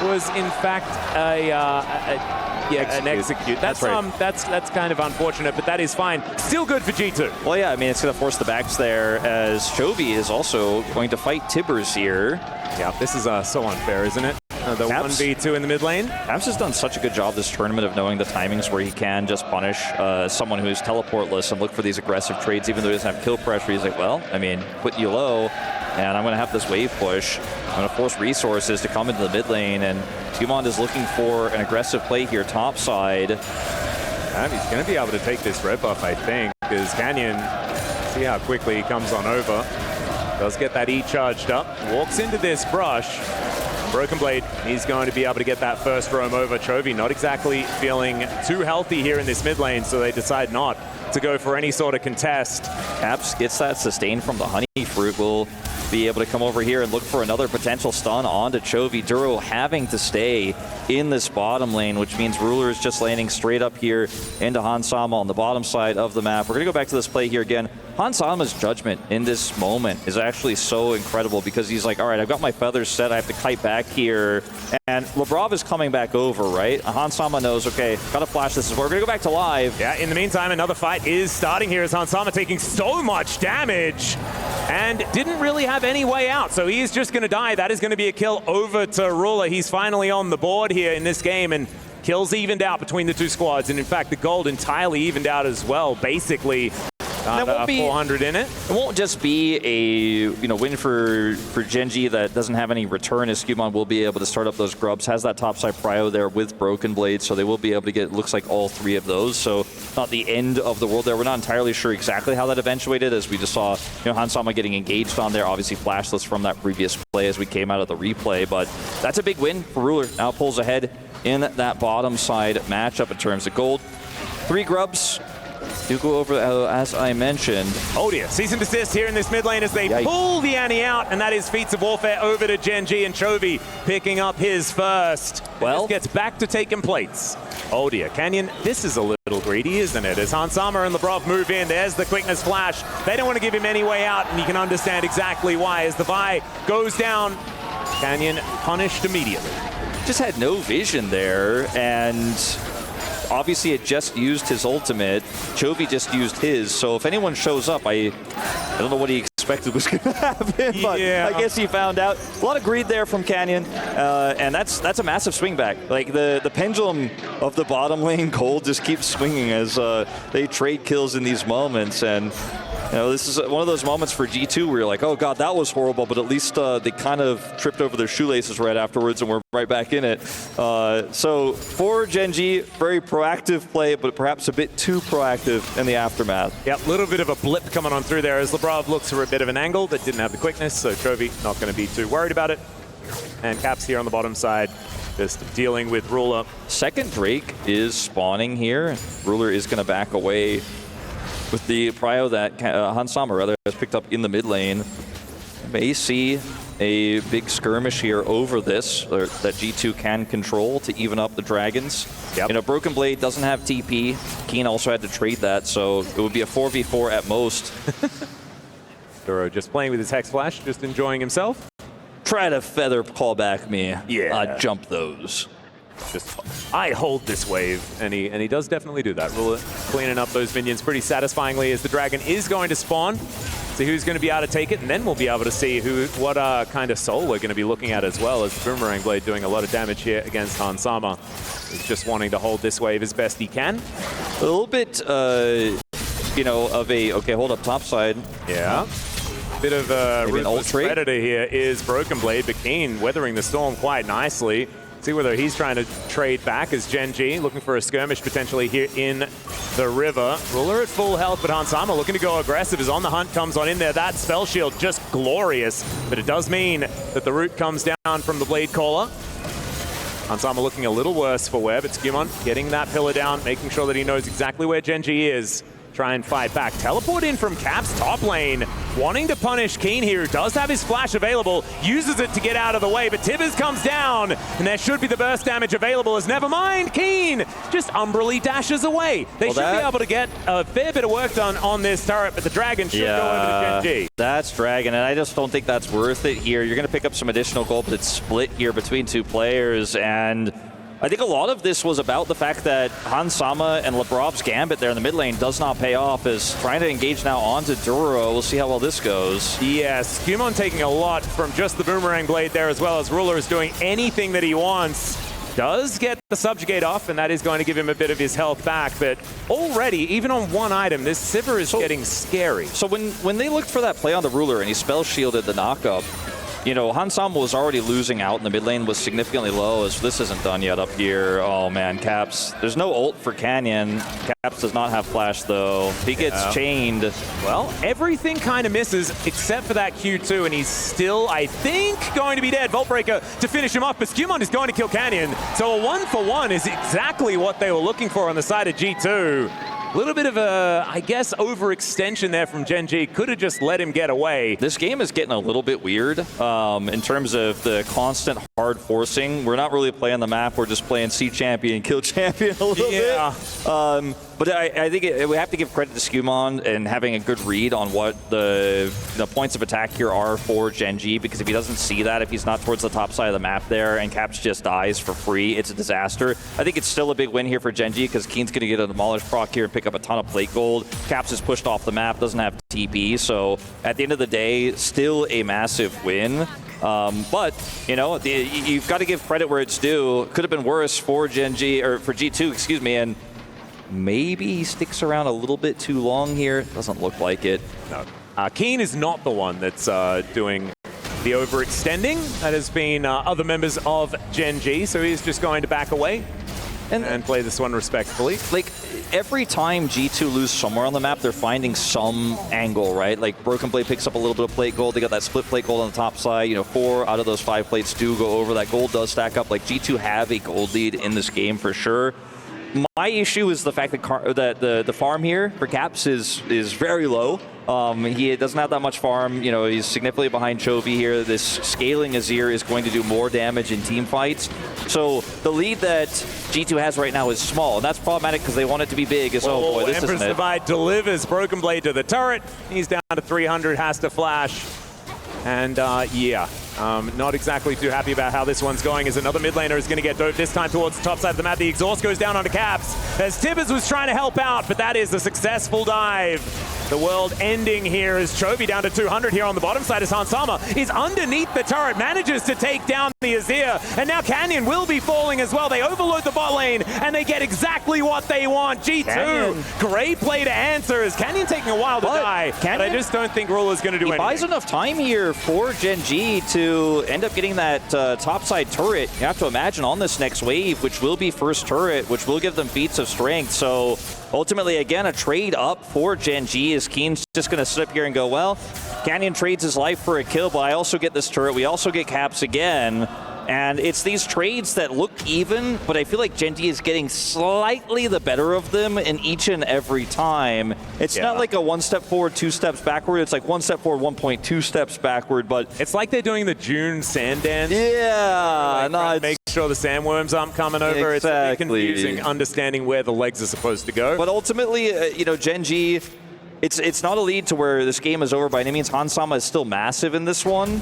[SPEAKER 2] was in fact an execute. That's right. That's kind of unfortunate, but that is fine. Still good for G2.
[SPEAKER 1] Well, yeah, I mean, it's going to force the backs there, as Chovy is also going to fight Tibbers here.
[SPEAKER 2] Yeah, this is so unfair, isn't it? The
[SPEAKER 1] Caps,
[SPEAKER 2] 1v2 in the mid lane.
[SPEAKER 1] Caps has done such a good job this tournament of knowing the timings where he can just punish someone who's teleportless and look for these aggressive trades, even though he doesn't have kill pressure. He's like, well, I mean, put you low, and I'm going to have this wave push. I'm going to force resources to come into the mid lane, and Skumon is looking for an aggressive play here top side.
[SPEAKER 2] And he's going to be able to take this red buff, I think, because Canyon, see how quickly he comes on over. Does get that E charged up, walks into this brush. Broken Blade, he's going to be able to get that first roam over. Chovy not exactly feeling too healthy here in this mid lane, so they decide not to go for any sort of contest.
[SPEAKER 1] Caps gets that sustain from the honey fruit. Will be able to come over here and look for another potential stun onto Chovy. Duro having to stay in this bottom lane, which means Ruler is just landing straight up here into Hansama on the bottom side of the map. We're going to go back to this play here again. Hansama's judgment in this moment is actually so incredible, because he's like, all right, I've got my feathers set, I have to kite back here, and Labrov is coming back over, right? Hansama knows, okay, gotta flash this. We're gonna go back to live.
[SPEAKER 2] Yeah, in the meantime, another fight is starting here as Hansama taking so much damage and didn't really have any way out, so he is just gonna die. That is gonna be a kill over to Ruler. He's finally on the board here in this game, and kills evened out between the two squads, and in fact, the gold entirely evened out as well, basically.
[SPEAKER 1] That won't be
[SPEAKER 2] 400 in it.
[SPEAKER 1] It won't just be a win for GenG that doesn't have any return, as Skumon will be able to start up those grubs. Has that topside prio there with Broken Blade, so they will be able to get, looks like, all 3 of those. So not the end of the world there. We're not entirely sure exactly how that eventuated, as we just saw Hansama getting engaged on there, obviously flashless from that previous play as we came out of the replay. But that's a big win for Ruler. Now pulls ahead in that bottom side matchup in terms of gold. 3 grubs. Do go over, as I mentioned.
[SPEAKER 2] Oh dear, cease and desist here in this mid lane as they pull the Annie out, and that is Feats of Warfare over to Gen.G, and Chovy picking up his first. Well, this gets back to taking plates. Oh dear, Canyon, this is a little greedy, isn't it? As Hansama and Labrov move in, there's the quickness flash. They don't want to give him any way out, and you can understand exactly why. As the Vi goes down, Canyon punished immediately.
[SPEAKER 1] Just had no vision there, and obviously it just used his ultimate. Chovy just used his, so if anyone shows up, I don't know what he expected was going to happen, but I guess he found out. A lot of greed there from Canyon, and that's a massive swing back. Like the pendulum of the bottom lane, Cold just keeps swinging as they trade kills in these moments, and you know, this is one of those moments for G2 where you're like, oh god, that was horrible, but at least they kind of tripped over their shoelaces right afterwards and we're right back in it. So for Gen.G, very proactive play, but perhaps a bit too proactive in the aftermath.
[SPEAKER 2] Yep, a little bit of a blip coming on through there as Lebrov looks for a bit of an angle that didn't have the quickness, so Chovy not going to be too worried about it. And Caps here on the bottom side, just dealing with Ruler.
[SPEAKER 1] Second Drake is spawning here. Ruler is going to back away with the prio that Hansama rather has picked up in the mid lane. May see a big skirmish here over this that G2 can control to even up the Dragons.
[SPEAKER 2] Yep.
[SPEAKER 1] You know, Broken Blade doesn't have TP. Keen also had to trade that, so it would be a 4v4 at most.
[SPEAKER 2] Duro just playing with his Hex Flash, just enjoying himself.
[SPEAKER 1] Try to feather call back me.
[SPEAKER 2] Yeah.
[SPEAKER 1] Jump those.
[SPEAKER 2] Just, I hold this wave, and he does definitely do that. Ruler cleaning up those minions pretty satisfyingly as the Dragon is going to spawn. See who's going to be able to take it, and then we'll be able to see what kind of soul we're going to be looking at as well, as the Boomerang Blade doing a lot of damage here against Hansama. He's just wanting to hold this wave as best he can.
[SPEAKER 1] A little bit, you know, of a, okay, hold up top side.
[SPEAKER 2] Yeah. Bit of a ruthless predator here is Broken Blade, but Keen weathering the storm quite nicely. See whether he's trying to trade back as Gen.G, looking for a skirmish potentially here in the river. Ruler at full health, but Hansama looking to go aggressive as On the Hunt comes on in there. That spell shield just glorious, but it does mean that the root comes down from the Blade Caller. Hansama looking a little worse for wear, but Skimon getting that pillar down, making sure that he knows exactly where Gen.G is. Try and fight back. Teleport in from Caps top lane, wanting to punish Keen here, who does have his flash available, uses it to get out of the way, but Tibbers comes down, and there should be the burst damage available as never mind, Keen just umbrally dashes away. They should be able to get a fair bit of work done on this turret, but the Dragon should go over to Gen.G.
[SPEAKER 1] That's Dragon, and I just don't think that's worth it here. You're going to pick up some additional gold, but it's split here between two players, and I think a lot of this was about the fact that Hansama and Lebrov's Gambit there in the mid lane does not pay off, is trying to engage now onto Duro. We'll see how well this goes.
[SPEAKER 2] Yes, Skimon taking a lot from just the Boomerang Blade there, as well as Ruler is doing anything that he wants. Does get the Subjugate off, and that is going to give him a bit of his health back, but already, even on one item, this Sivir is getting scary.
[SPEAKER 1] So when they looked for that play on the Ruler and he spell shielded the knockup, you know, Hansama was already losing out in the mid lane, was significantly low, as this isn't done yet up here. Oh man, Caps. There's no ult for Canyon. Caps does not have flash though. He gets chained.
[SPEAKER 2] Well, everything kind of misses except for that Q2, and he's still, I think, going to be dead. Voltbreaker to finish him off, but Skimon is going to kill Canyon. So a 1-for-1 is exactly what they were looking for on the side of G2. A little bit of a, I guess, overextension there from Gen.G. Could have just let him get away.
[SPEAKER 1] This game is getting a little bit weird in terms of the constant hard forcing. We're not really playing the map. We're just playing see champion, kill champion a little bit. But I think we have to give credit to Skimon and having a good read on what the points of attack here are for Gen.G, because if he doesn't see that, if he's not towards the top side of the map there and Caps just dies for free, it's a disaster. I think it's still a big win here for Gen.G because Keen's going to get a Demolish proc here and pick up a ton of plate gold. Caps is pushed off the map, doesn't have TP, so at the end of the day, still a massive win. But, you know, you've got to give credit where it's due. Could have been worse for Gen.G, or for G2, excuse me, and maybe he sticks around a little bit too long here. Doesn't look like it.
[SPEAKER 2] No. Keen is not the one that's doing the overextending. That has been other members of Gen.G, so he's just going to back away and play this one respectfully.
[SPEAKER 1] Like, every time G2 lose somewhere on the map, they're finding some angle, right? Like, Broken Blade picks up a little bit of plate gold. They got that split plate gold on the top side. You know, 4 out of those 5 plates do go over. That gold does stack up. Like, G2 have a gold lead in this game for sure. My issue is the fact that the farm here for Caps is very low. He doesn't have that much farm. You know, he's significantly behind Chovy here. This scaling Azir is going to do more damage in team fights. So the lead that G2 has right now is small, and that's problematic because they want it to be big. As, oh boy, this
[SPEAKER 2] Empress
[SPEAKER 1] isn't it.
[SPEAKER 2] Divide delivers Broken Blade to the turret. He's down to 300, has to flash. And not exactly too happy about how this one's going, as another mid laner is going to get doped this time towards the top side of the map. The exhaust goes down onto Caps as Tibbers was trying to help out, but that is a successful dive. the world ending here as Chovy down to 200 here on the bottom side as Hansama is underneath the turret, manages to take down the Azir, and now Canyon will be falling as well. They overload the bot lane, and they get exactly what they want. G2,
[SPEAKER 1] Canyon.
[SPEAKER 2] Great play to answer as Canyon taking a while to die, but I just don't think Ruler's going to do anything.
[SPEAKER 1] He buys enough time here for Gen.G to end up getting that topside turret. You have to imagine on this next wave, which will be first turret, which will give them feats of strength. So ultimately, again, a trade up for Gen.G is Keen's just going to sit up here and go, well, Canyon trades his life for a kill, but I also get this turret. We also get caps again. And it's these trades that look even, but I feel like Gen.G is getting slightly the better of them in each and every time. It's not like a 1 step forward, 2 steps backward. It's like 1 step forward, 1.2 steps backward, but...
[SPEAKER 2] It's like they're doing the June sand dance.
[SPEAKER 1] Yeah.
[SPEAKER 2] Like make sure the sandworms aren't coming over.
[SPEAKER 1] Exactly.
[SPEAKER 2] It's a bit confusing understanding where the legs are supposed to go.
[SPEAKER 1] But ultimately, you know, Gen.G, it's not a lead to where this game is over by any means. Hansama is still massive in this one.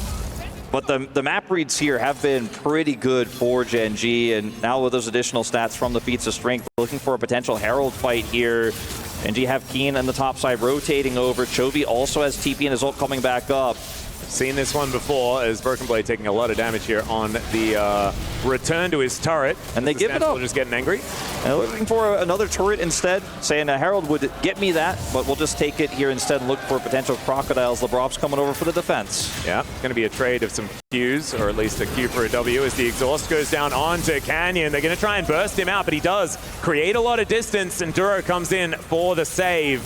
[SPEAKER 1] But the map reads here have been pretty good for Gen.G, and now with those additional stats from the feats of strength, we're looking for a potential Herald fight here. Gen.G have Keen on the top side rotating over. Chovy also has TP and his ult coming back up.
[SPEAKER 2] Seen this one before as Broken Blade taking a lot of damage here on the return to his turret.
[SPEAKER 1] And they give it up.
[SPEAKER 2] Just getting angry.
[SPEAKER 1] And looking for another turret instead, saying Herald would get me that, but we'll just take it here instead and look for potential crocodiles. Lebrov's coming over for the defense.
[SPEAKER 2] Yeah, going to be a trade of some Qs, or at least a Q for a W as the exhaust goes down onto Canyon. They're going to try and burst him out, but he does create a lot of distance, and Duro comes in for the save.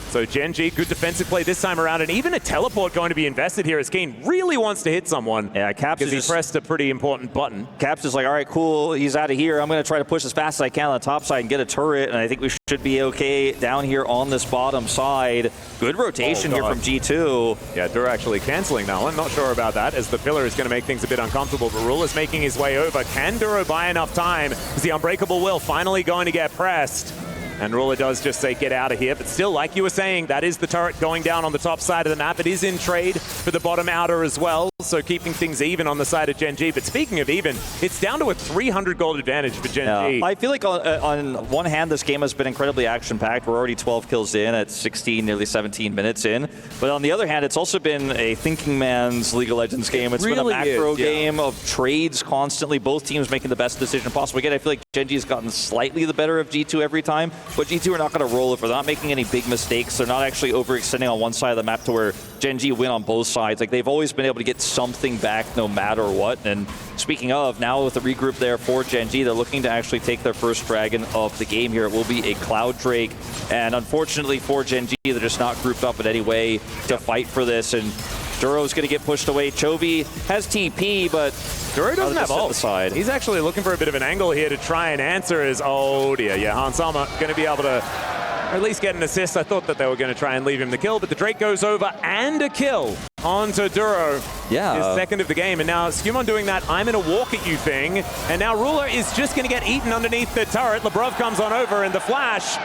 [SPEAKER 2] So Gen.G, good defensive play this time around, and even a teleport going to be invested here as Keen really wants to hit someone.
[SPEAKER 1] Yeah, Caps
[SPEAKER 2] because he pressed a pretty important button.
[SPEAKER 1] Caps is like, all right, cool, he's out of here. I'm going to try to push as fast as I can on the top side and get a turret, and I think we should be okay down here on this bottom side. Good rotation here from G2.
[SPEAKER 2] Yeah, Duro actually canceling that one. Not sure about that, as the pillar is going to make things a bit uncomfortable, but Rule is making his way over. Can Duro buy enough time? Is the Unbreakable Will finally going to get pressed? And Ruler does just say, get out of here. But still, like you were saying, that is the turret going down on the top side of the map. It is in trade for the bottom outer as well, so keeping things even on the side of Gen.G. But speaking of even, it's down to a 300 gold advantage for Gen.G.
[SPEAKER 1] I feel like on one hand, this game has been incredibly action-packed. We're already 12 kills in at 16, nearly 17 minutes in. But on the other hand, it's also been a thinking man's League of Legends game. It's really been a macro game of trades constantly, both teams making the best decision possible. Again, I feel like Gen.G has gotten slightly the better of G2 every time. But G2 are not going to roll if they're not making any big mistakes. They're not actually overextending on one side of the map to where Gen.G win on both sides. Like, they've always been able to get something back no matter what. And speaking of, now with the regroup there for Gen.G, they're looking to actually take their first dragon of the game here. It will be a Cloud Drake. And unfortunately for Gen.G, they're just not grouped up in any way to fight for this. And Duro's going to get pushed away. Chovy has TP, but
[SPEAKER 2] Duro doesn't have ult.
[SPEAKER 1] Side.
[SPEAKER 2] He's actually looking for a bit of an angle here to try and answer his, oh dear, yeah, Hansama going to be able to at least get an assist. I thought that they were going to try and leave him the kill, but the Drake goes over and a kill onto Duro.
[SPEAKER 1] Yeah.
[SPEAKER 2] His second of the game, and now Skumon doing that I'm going to walk at you thing, and now Ruler is just going to get eaten underneath the turret. Lebrov comes on over, and the flash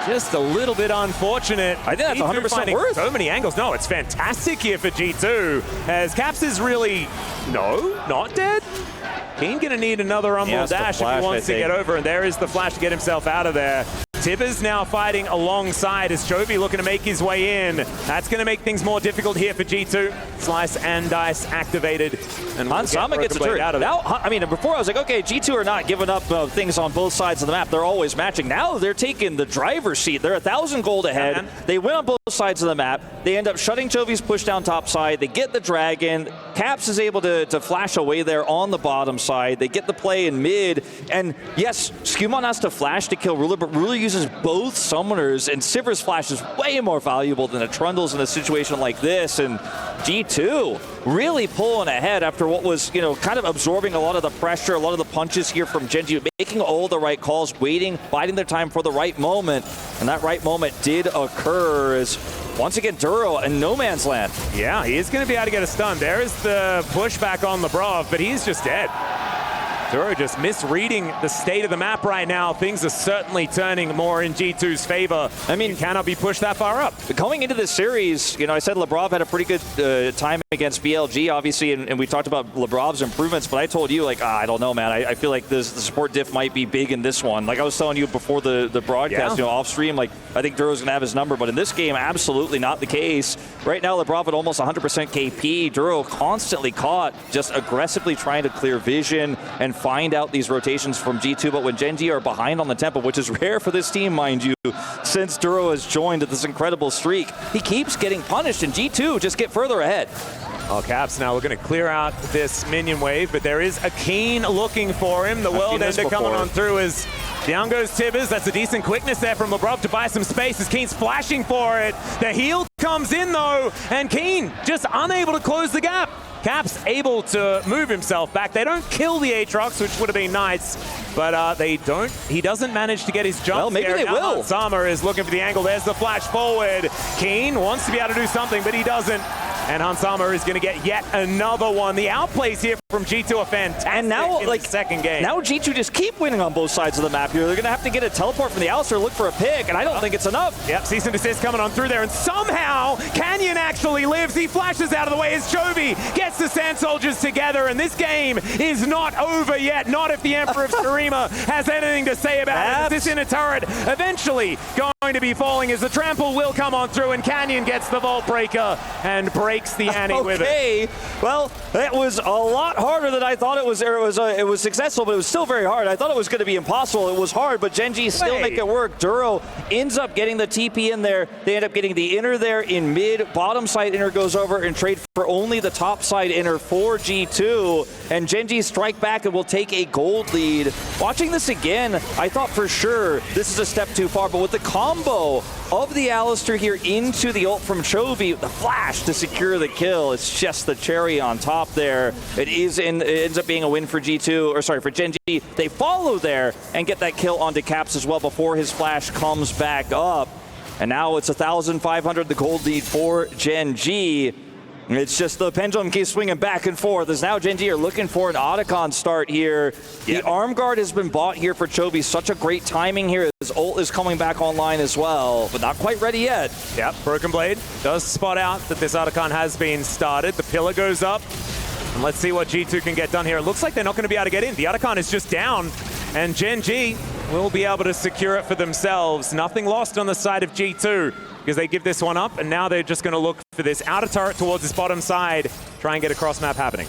[SPEAKER 2] just a little bit unfortunate.
[SPEAKER 1] I think that's 100% worth.
[SPEAKER 2] So many angles. No, it's fantastic here for G2, as Caps is really, no, not dead. Keen gonna need another Rumble dash if he wants to get over, and there is the flash to get himself out of there. Tibbers now fighting alongside as Chovy looking to make his way in. That's going to make things more difficult here for G2. Slice and dice activated. And
[SPEAKER 1] Hansama gets a turret. Now, I mean, before I was like, okay, G2 are not giving up things on both sides of the map. They're always matching. Now they're taking the driver's seat. They're 1,000 gold ahead. They win on both sides of the map. They end up shutting Chovy's push down top side. They get the dragon. Caps is able to flash away there on the bottom side. They get the play in mid. And yes, Skumon has to flash to kill Ruler, but Ruler uses both summoners, and Sivir's flash is way more valuable than a Trundle's in a situation like this. And G2 really pulling ahead after what was, you know, kind of absorbing a lot of the pressure, a lot of the punches here from Gen.G, making all the right calls, waiting, biding their time for the right moment. And that right moment did occur as, once again, Duro in no man's land.
[SPEAKER 2] Yeah, he is going to be able to get a stun. There is the pushback on Lebrov, but he's just dead. Duro just misreading the state of the map right now. Things are certainly turning more in G2's favor. I mean, you cannot be pushed that far up.
[SPEAKER 1] Going into this series, you know, I said Lebrov had a pretty good time against BLG, obviously, and we talked about Lebrov's improvements, but I told you, like, I don't know, man. I feel like the support diff might be big in this one. Like I was telling you before the broadcast, you know, off stream, like, I think Duro's going to have his number, but in this game, absolutely not the case. Right now, Lebrov at almost 100% KP. Duro constantly caught, just aggressively trying to clear vision and find out these rotations from G2, but when Gen.G are behind on the tempo, which is rare for this team, mind you, since Duro has joined this incredible streak, he keeps getting punished, and G2 just get further ahead.
[SPEAKER 2] Oh, Caps now looking to clear out this minion wave, but there is a Keen looking for him. The World Ender coming on through as down goes Tibbers. That's a decent quickness there from Lebrov to buy some space as Keen's flashing for it. The heal comes in though, and Keen just unable to close the gap. Caps able to move himself back. They don't kill the Aatrox, which would have been nice, but they don't. He doesn't manage to get his jump.
[SPEAKER 1] Well, maybe they will.
[SPEAKER 2] Summer is looking for the angle. There's the flash forward. Keen wants to be able to do something, but he doesn't. And Hansama is going to get yet another one. The outplays here from G2 are fantastic. And now, like, second game.
[SPEAKER 1] Now G2 just keep winning on both sides of the map here. They're going to have to get a teleport from the Alistair, look for a pick, and I don't think it's enough.
[SPEAKER 2] Yep, cease and desist coming on through there, and somehow Canyon actually lives. He flashes out of the way as Chovy gets the Sand Soldiers together, and this game is not over yet. Not if the Emperor of Shurima has anything to say about it. This inner turret eventually going to be falling as the trample will come on through, and Canyon gets the Vault Breaker and breaks the Annie with it.
[SPEAKER 1] Okay, well, it was a lot harder than I thought it was. It was successful, but it was still very hard. I thought it was going to be impossible. It was hard, but Gen.G still make it work. Duro ends up getting the TP in there. They end up getting the inner there in mid. Bottom side inner goes over and trade for only the top side inner for G2. And Gen.G strike back and will take a gold lead. Watching this again, I thought for sure this is a step too far, but with the combo of the Alistair here into the ult from Chovy, the flash to secure the kill. It's just the cherry on top there. It ends up being a win for G2, or sorry, for Gen.G. They follow there and get that kill onto Caps as well before his flash comes back up. And now it's 1,500, the gold lead for Gen.G. It's just the pendulum keeps swinging back and forth as now Gen.G are looking for an Otacon start here. The arm guard has been bought here for Chovy. Such a great timing here. His ult is coming back online as well, but not quite ready yet.
[SPEAKER 2] Yep, Broken Blade does spot out that this Otacon has been started. The pillar goes up, and let's see what G2 can get done here. It looks like they're not going to be able to get in. The Otacon is just down, and Gen.G will be able to secure it for themselves. Nothing lost on the side of G2 because they give this one up, and now they're just going to look for this outer turret towards this bottom side, try and get a cross map happening.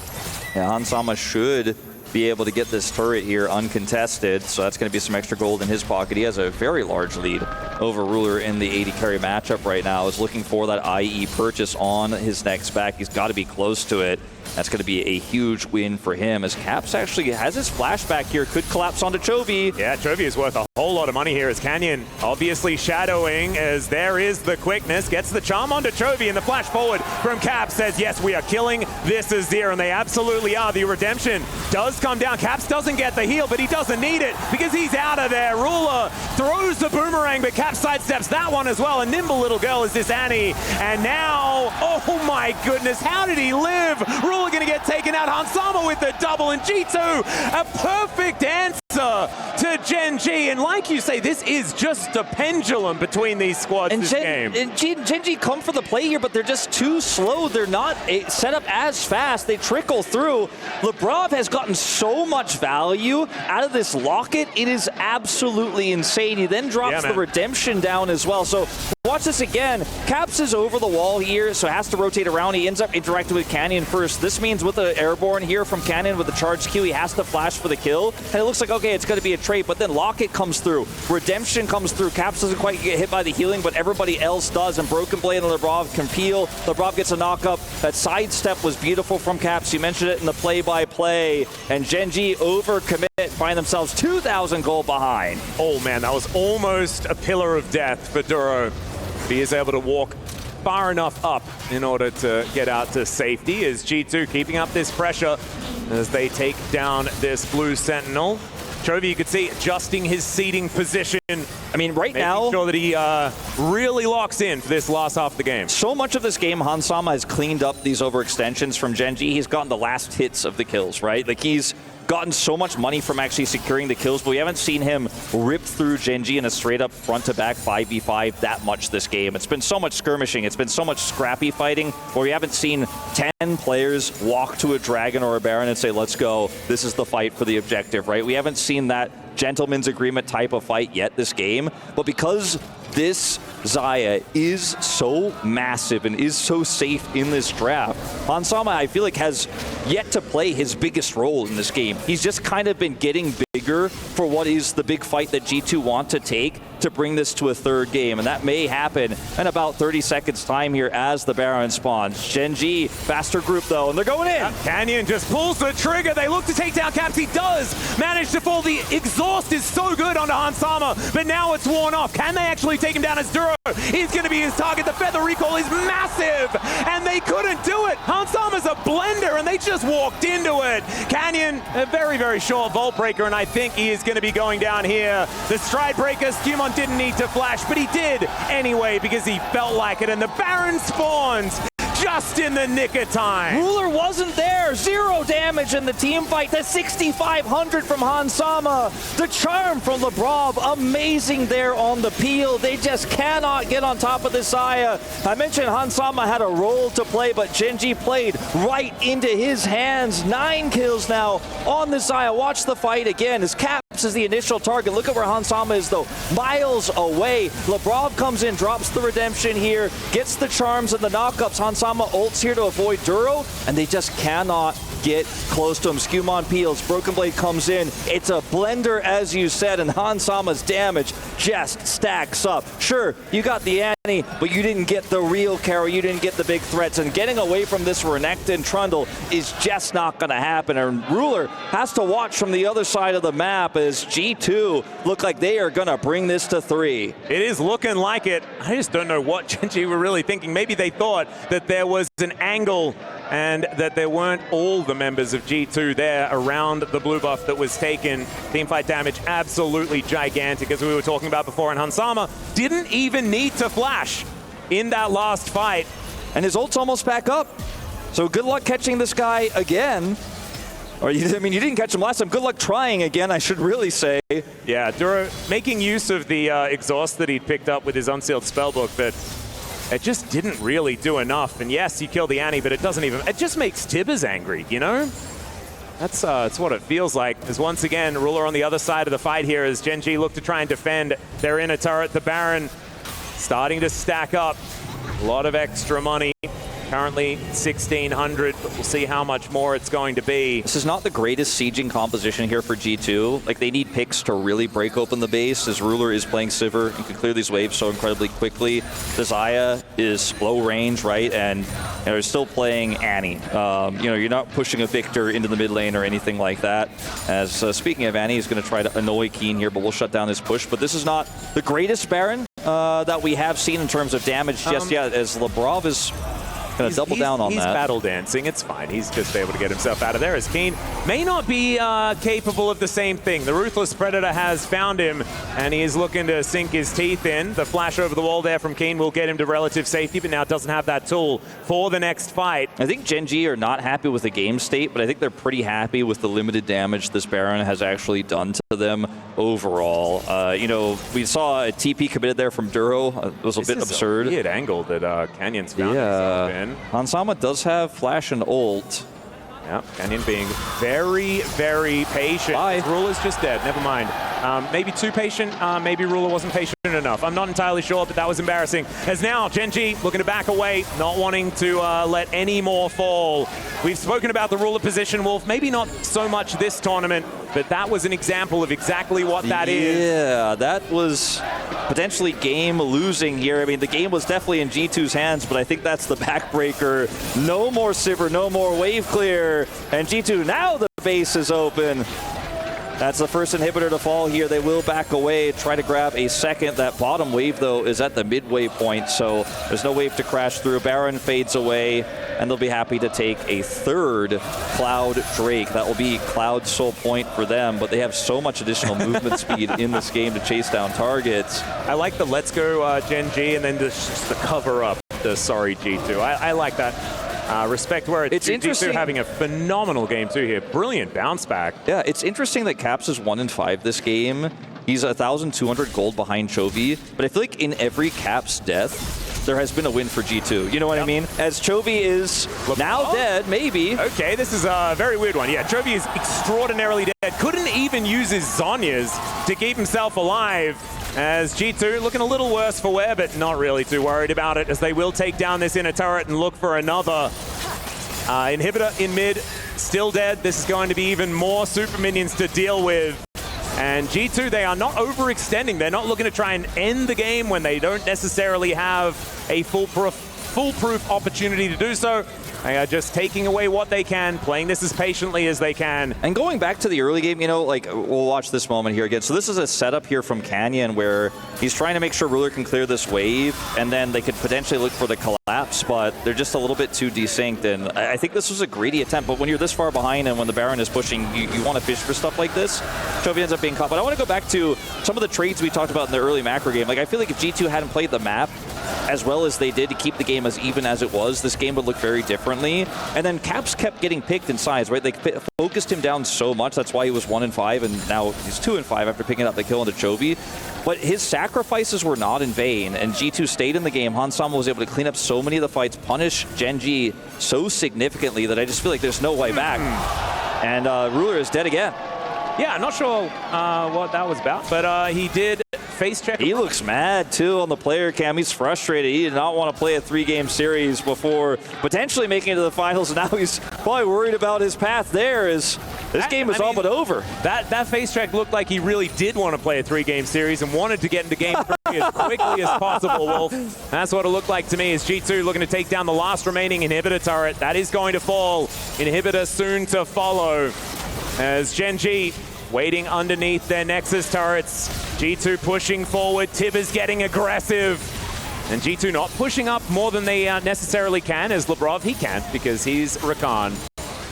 [SPEAKER 1] Yeah, Hansama should be able to get this turret here uncontested, so that's going to be some extra gold in his pocket. He has a very large lead over Ruler in the AD carry matchup right now. Is looking for that IE purchase on his next back. He's got to be close to it. That's going to be a huge win for him as Caps actually has his flashback here. Could collapse onto Chovy.
[SPEAKER 2] Yeah, Chovy is worth a whole lot of money here as Canyon obviously shadowing as there is the quickness. Gets the charm onto Chovy, and the flash forward from Caps says, yes, we are killing this Azir, and they absolutely are. The redemption does come down. Caps doesn't get the heal, but he doesn't need it because he's out of there. Ruler throws the boomerang, but Caps sidesteps that one as well. A nimble little girl is this Annie. And now, oh my goodness, how did he live? Ruler going to get taken out. Hansama with the double, and G2 a perfect answer to Gen.G. And like you say, this is just a pendulum between these squads this game.
[SPEAKER 1] And Gen.G come for the play here, but they're just too slow. They're not set up as fast. They trickle through. Lebrov has gotten so much value out of this locket. It is absolutely insane. He then drops the redemption down as well. So watch this again. Caps is over the wall here, so has to rotate around. He ends up interacting with Canyon first. This means with the airborne here from Canyon with the charge Q, he has to flash for the kill. And it looks like, okay, it's going to be a trade, but then Locket comes through. Redemption comes through. Caps doesn't quite get hit by the healing, but everybody else does, and Broken Blade and Lebrov can peel. Lebrov gets a knock-up. That sidestep was beautiful from Caps. You mentioned it in the play-by-play. And Gen.G overcommit, find themselves 2,000 gold behind.
[SPEAKER 2] Oh man, that was almost a pillar of death for Duro. He is able to walk far enough up in order to get out to safety as G2 keeping up this pressure as they take down this blue Sentinel. Chovy, you could see, adjusting his seating position.
[SPEAKER 1] I mean, right now,
[SPEAKER 2] making sure that he really locks in for this last half of the game.
[SPEAKER 1] So much of this game, Hansama has cleaned up these overextensions from Gen.G. He's gotten the last hits of the kills, right? Like, he's gotten so much money from actually securing the kills, but we haven't seen him rip through Gen.G in a straight-up front-to-back 5v5 that much this game. It's been so much skirmishing. It's been so much scrappy fighting where we haven't seen 10 players walk to a Dragon or a Baron and say, let's go. This is the fight for the objective, right? We haven't seen that gentleman's agreement type of fight yet this game, but because this Xayah is so massive and is so safe in this draft, Hansama, I feel like, has yet to play his biggest role in this game. He's just kind of been getting bigger for what is the big fight that G2 want to take to bring this to a third game, and that may happen in about 30 seconds time here as the Baron spawns. Gen.G, faster group though, and they're going in.
[SPEAKER 2] Canyon just pulls the trigger. They look to take down Caps. He does manage to fall. The exhaust is so good onto Hansama, but now it's worn off. Can they actually take him down as Duro is going to be his target? The feather recoil is massive, and they couldn't do it. Hansama's a blender, and they just walked into it. Canyon, a very, very short vault breaker, and I think he is going to be going down here. The stride breaker, Skewmon didn't need to flash, but he did anyway because he felt like it, and the Baron spawns just in the nick of time.
[SPEAKER 1] Ruler wasn't there. 0 damage in the team fight. The 6,500 from Hansama. The charm from Lebrov. Amazing there on the peel. They just cannot get on top of this Xayah. I mentioned Hansama had a role to play, but Gen.G played right into his hands. 9 kills now on this Xayah. Watch the fight again. His Caps is the initial target. Look at where Hansama is, though. Miles away. Lebrov comes in, drops the redemption here, gets the charms and the knockups. Hansama ults here to avoid Duro, and they just cannot get close to him. Skewmon peels, Broken Blade comes in. It's a blender, as you said, and Hansama's damage just stacks up. Sure, you got the Annie, but you didn't get the real carry. You didn't get the big threats, and getting away from this Renekton Trundle is just not going to happen. And Ruler has to watch from the other side of the map as G2 look like they are going to bring this to 3.
[SPEAKER 2] It is looking like it. I just don't know what Gen.G were really thinking. Maybe they thought that there was an angle and that there weren't all the members of G2 there around the blue buff that was taken. Teamfight damage absolutely gigantic, as we were talking about before, and Hansama didn't even need to flash in that last fight.
[SPEAKER 1] And his ult's almost back up. So good luck catching this guy again. Or, I mean, you didn't catch him last time. Good luck trying again, I should really say.
[SPEAKER 2] Yeah, Duro making use of the exhaust that he'd picked up with his unsealed spellbook, but it just didn't really do enough. And yes, he killed the Annie, but it doesn't even, it just makes Tibbers angry, you know? That's what it feels like. As once again, Ruler on the other side of the fight here as Gen.G look to try and defend their inner turret. The Baron starting to stack up. A lot of extra money. Currently 1,600, but we'll see how much more it's going to be.
[SPEAKER 1] This is not the greatest sieging composition here for G2. Like, they need picks to really break open the base, as Ruler is playing Sivir and can clear these waves so incredibly quickly. The Xayah is low range, right? And they're still playing Annie. You're not pushing a Victor into the mid lane or anything like that. As speaking of Annie, he's going to try to annoy Keen here, but we'll shut down his push. But this is not the greatest Baron that we have seen in terms of damage just yet, as Lebrov is going to double down on that.
[SPEAKER 2] He's battle dancing. It's fine. He's just able to get himself out of there as Keen may not be capable of the same thing. The Ruthless Predator has found him, and he is looking to sink his teeth in. The flash over the wall there from Keen will get him to relative safety, but now doesn't have that tool for the next fight.
[SPEAKER 1] I think Gen.G are not happy with the game state, but I think they're pretty happy with the limited damage this Baron has actually done to them overall. We saw a TP committed there from Duro. It was a bit absurd.
[SPEAKER 2] A weird angle that Canyon's found himself in.
[SPEAKER 1] Hansama does have flash and ult.
[SPEAKER 2] Yeah, Canyon being very, very patient. Ruler's just dead. Never mind. Maybe too patient. Maybe Ruler wasn't patient enough. I'm not entirely sure, but that was embarrassing. As now, Gen.G looking to back away, not wanting to let any more fall. We've spoken about the Ruler position, Wolf. Maybe not so much this tournament, but that was an example of exactly what that is.
[SPEAKER 1] Yeah, that was potentially game losing here. I mean, the game was definitely in G2's hands, but I think that's the backbreaker. No more Sivir, no more wave clear. And G2, now the base is open. That's the first inhibitor to fall here. They will back away, try to grab a second. That bottom wave, though, is at the midway point, so there's no wave to crash through. Baron fades away, and they'll be happy to take a third Cloud Drake. That will be Cloud's sole point for them, but they have so much additional movement speed in this game to chase down targets.
[SPEAKER 2] I like the let's go GenG, and then just the cover up the sorry G2. I like that. Respect where it's interesting. G2 having a phenomenal game too here. Brilliant bounce back.
[SPEAKER 1] Yeah, it's interesting that Caps is 1-5 this game. He's 1,200 gold behind Chovy, but I feel like in every Caps death, there has been a win for G2. You know what I mean? As Chovy is now dead, maybe.
[SPEAKER 2] Okay, this is a very weird one. Yeah, Chovy is extraordinarily dead. Couldn't even use his Zhonya's to keep himself alive. As G2 looking a little worse for wear, but not really too worried about it, as they will take down this inner turret and look for another inhibitor in mid. Still dead. This is going to be even more super minions to deal with. And G2, they are not overextending. They're not looking to try and end the game when they don't necessarily have a foolproof opportunity to do so. They are just taking away what they can, playing this as patiently as they can.
[SPEAKER 1] And going back to the early game, you know, like, we'll watch this moment here again. So this is a setup here from Canyon where he's trying to make sure Ruler can clear this wave, and then they could potentially look for the collapse, but they're just a little bit too desynced. And I think this was a greedy attempt, but when you're this far behind and when the Baron is pushing, you want to fish for stuff like this. Chovy ends up being caught. But I want to go back to some of the trades we talked about in the early macro game. Like, I feel like if G2 hadn't played the map as well as they did to keep the game as even as it was, this game would look very differently. And then Caps kept getting picked in size, right? They focused him down so much. That's why he was 1-5, and now he's 2-5 after picking up the kill into Chovy. But his sacrifices were not in vain, and G2 stayed in the game. Hansama was able to clean up so many of the fights, punish Gen.G so significantly that I just feel like there's no way back. And Ruler is dead again.
[SPEAKER 2] Yeah, I'm not sure what that was about, but he did face check.
[SPEAKER 1] He looks mad, too, on the player cam. He's frustrated. He did not want to play a 3-game series before potentially making it to the finals, and now he's probably worried about his path there. This game is all but over.
[SPEAKER 2] That face check looked like he really did want to play a 3-game series and wanted to get into game 3 as quickly as possible, Wolf. That's what it looked like to me, as G2 looking to take down the last remaining inhibitor turret. That is going to fall. Inhibitor soon to follow, as Gen.G waiting underneath their Nexus turrets. G2 pushing forward. Tibber's getting aggressive. And G2 not pushing up more than they necessarily can, as Labrov, he can't because he's Rakan.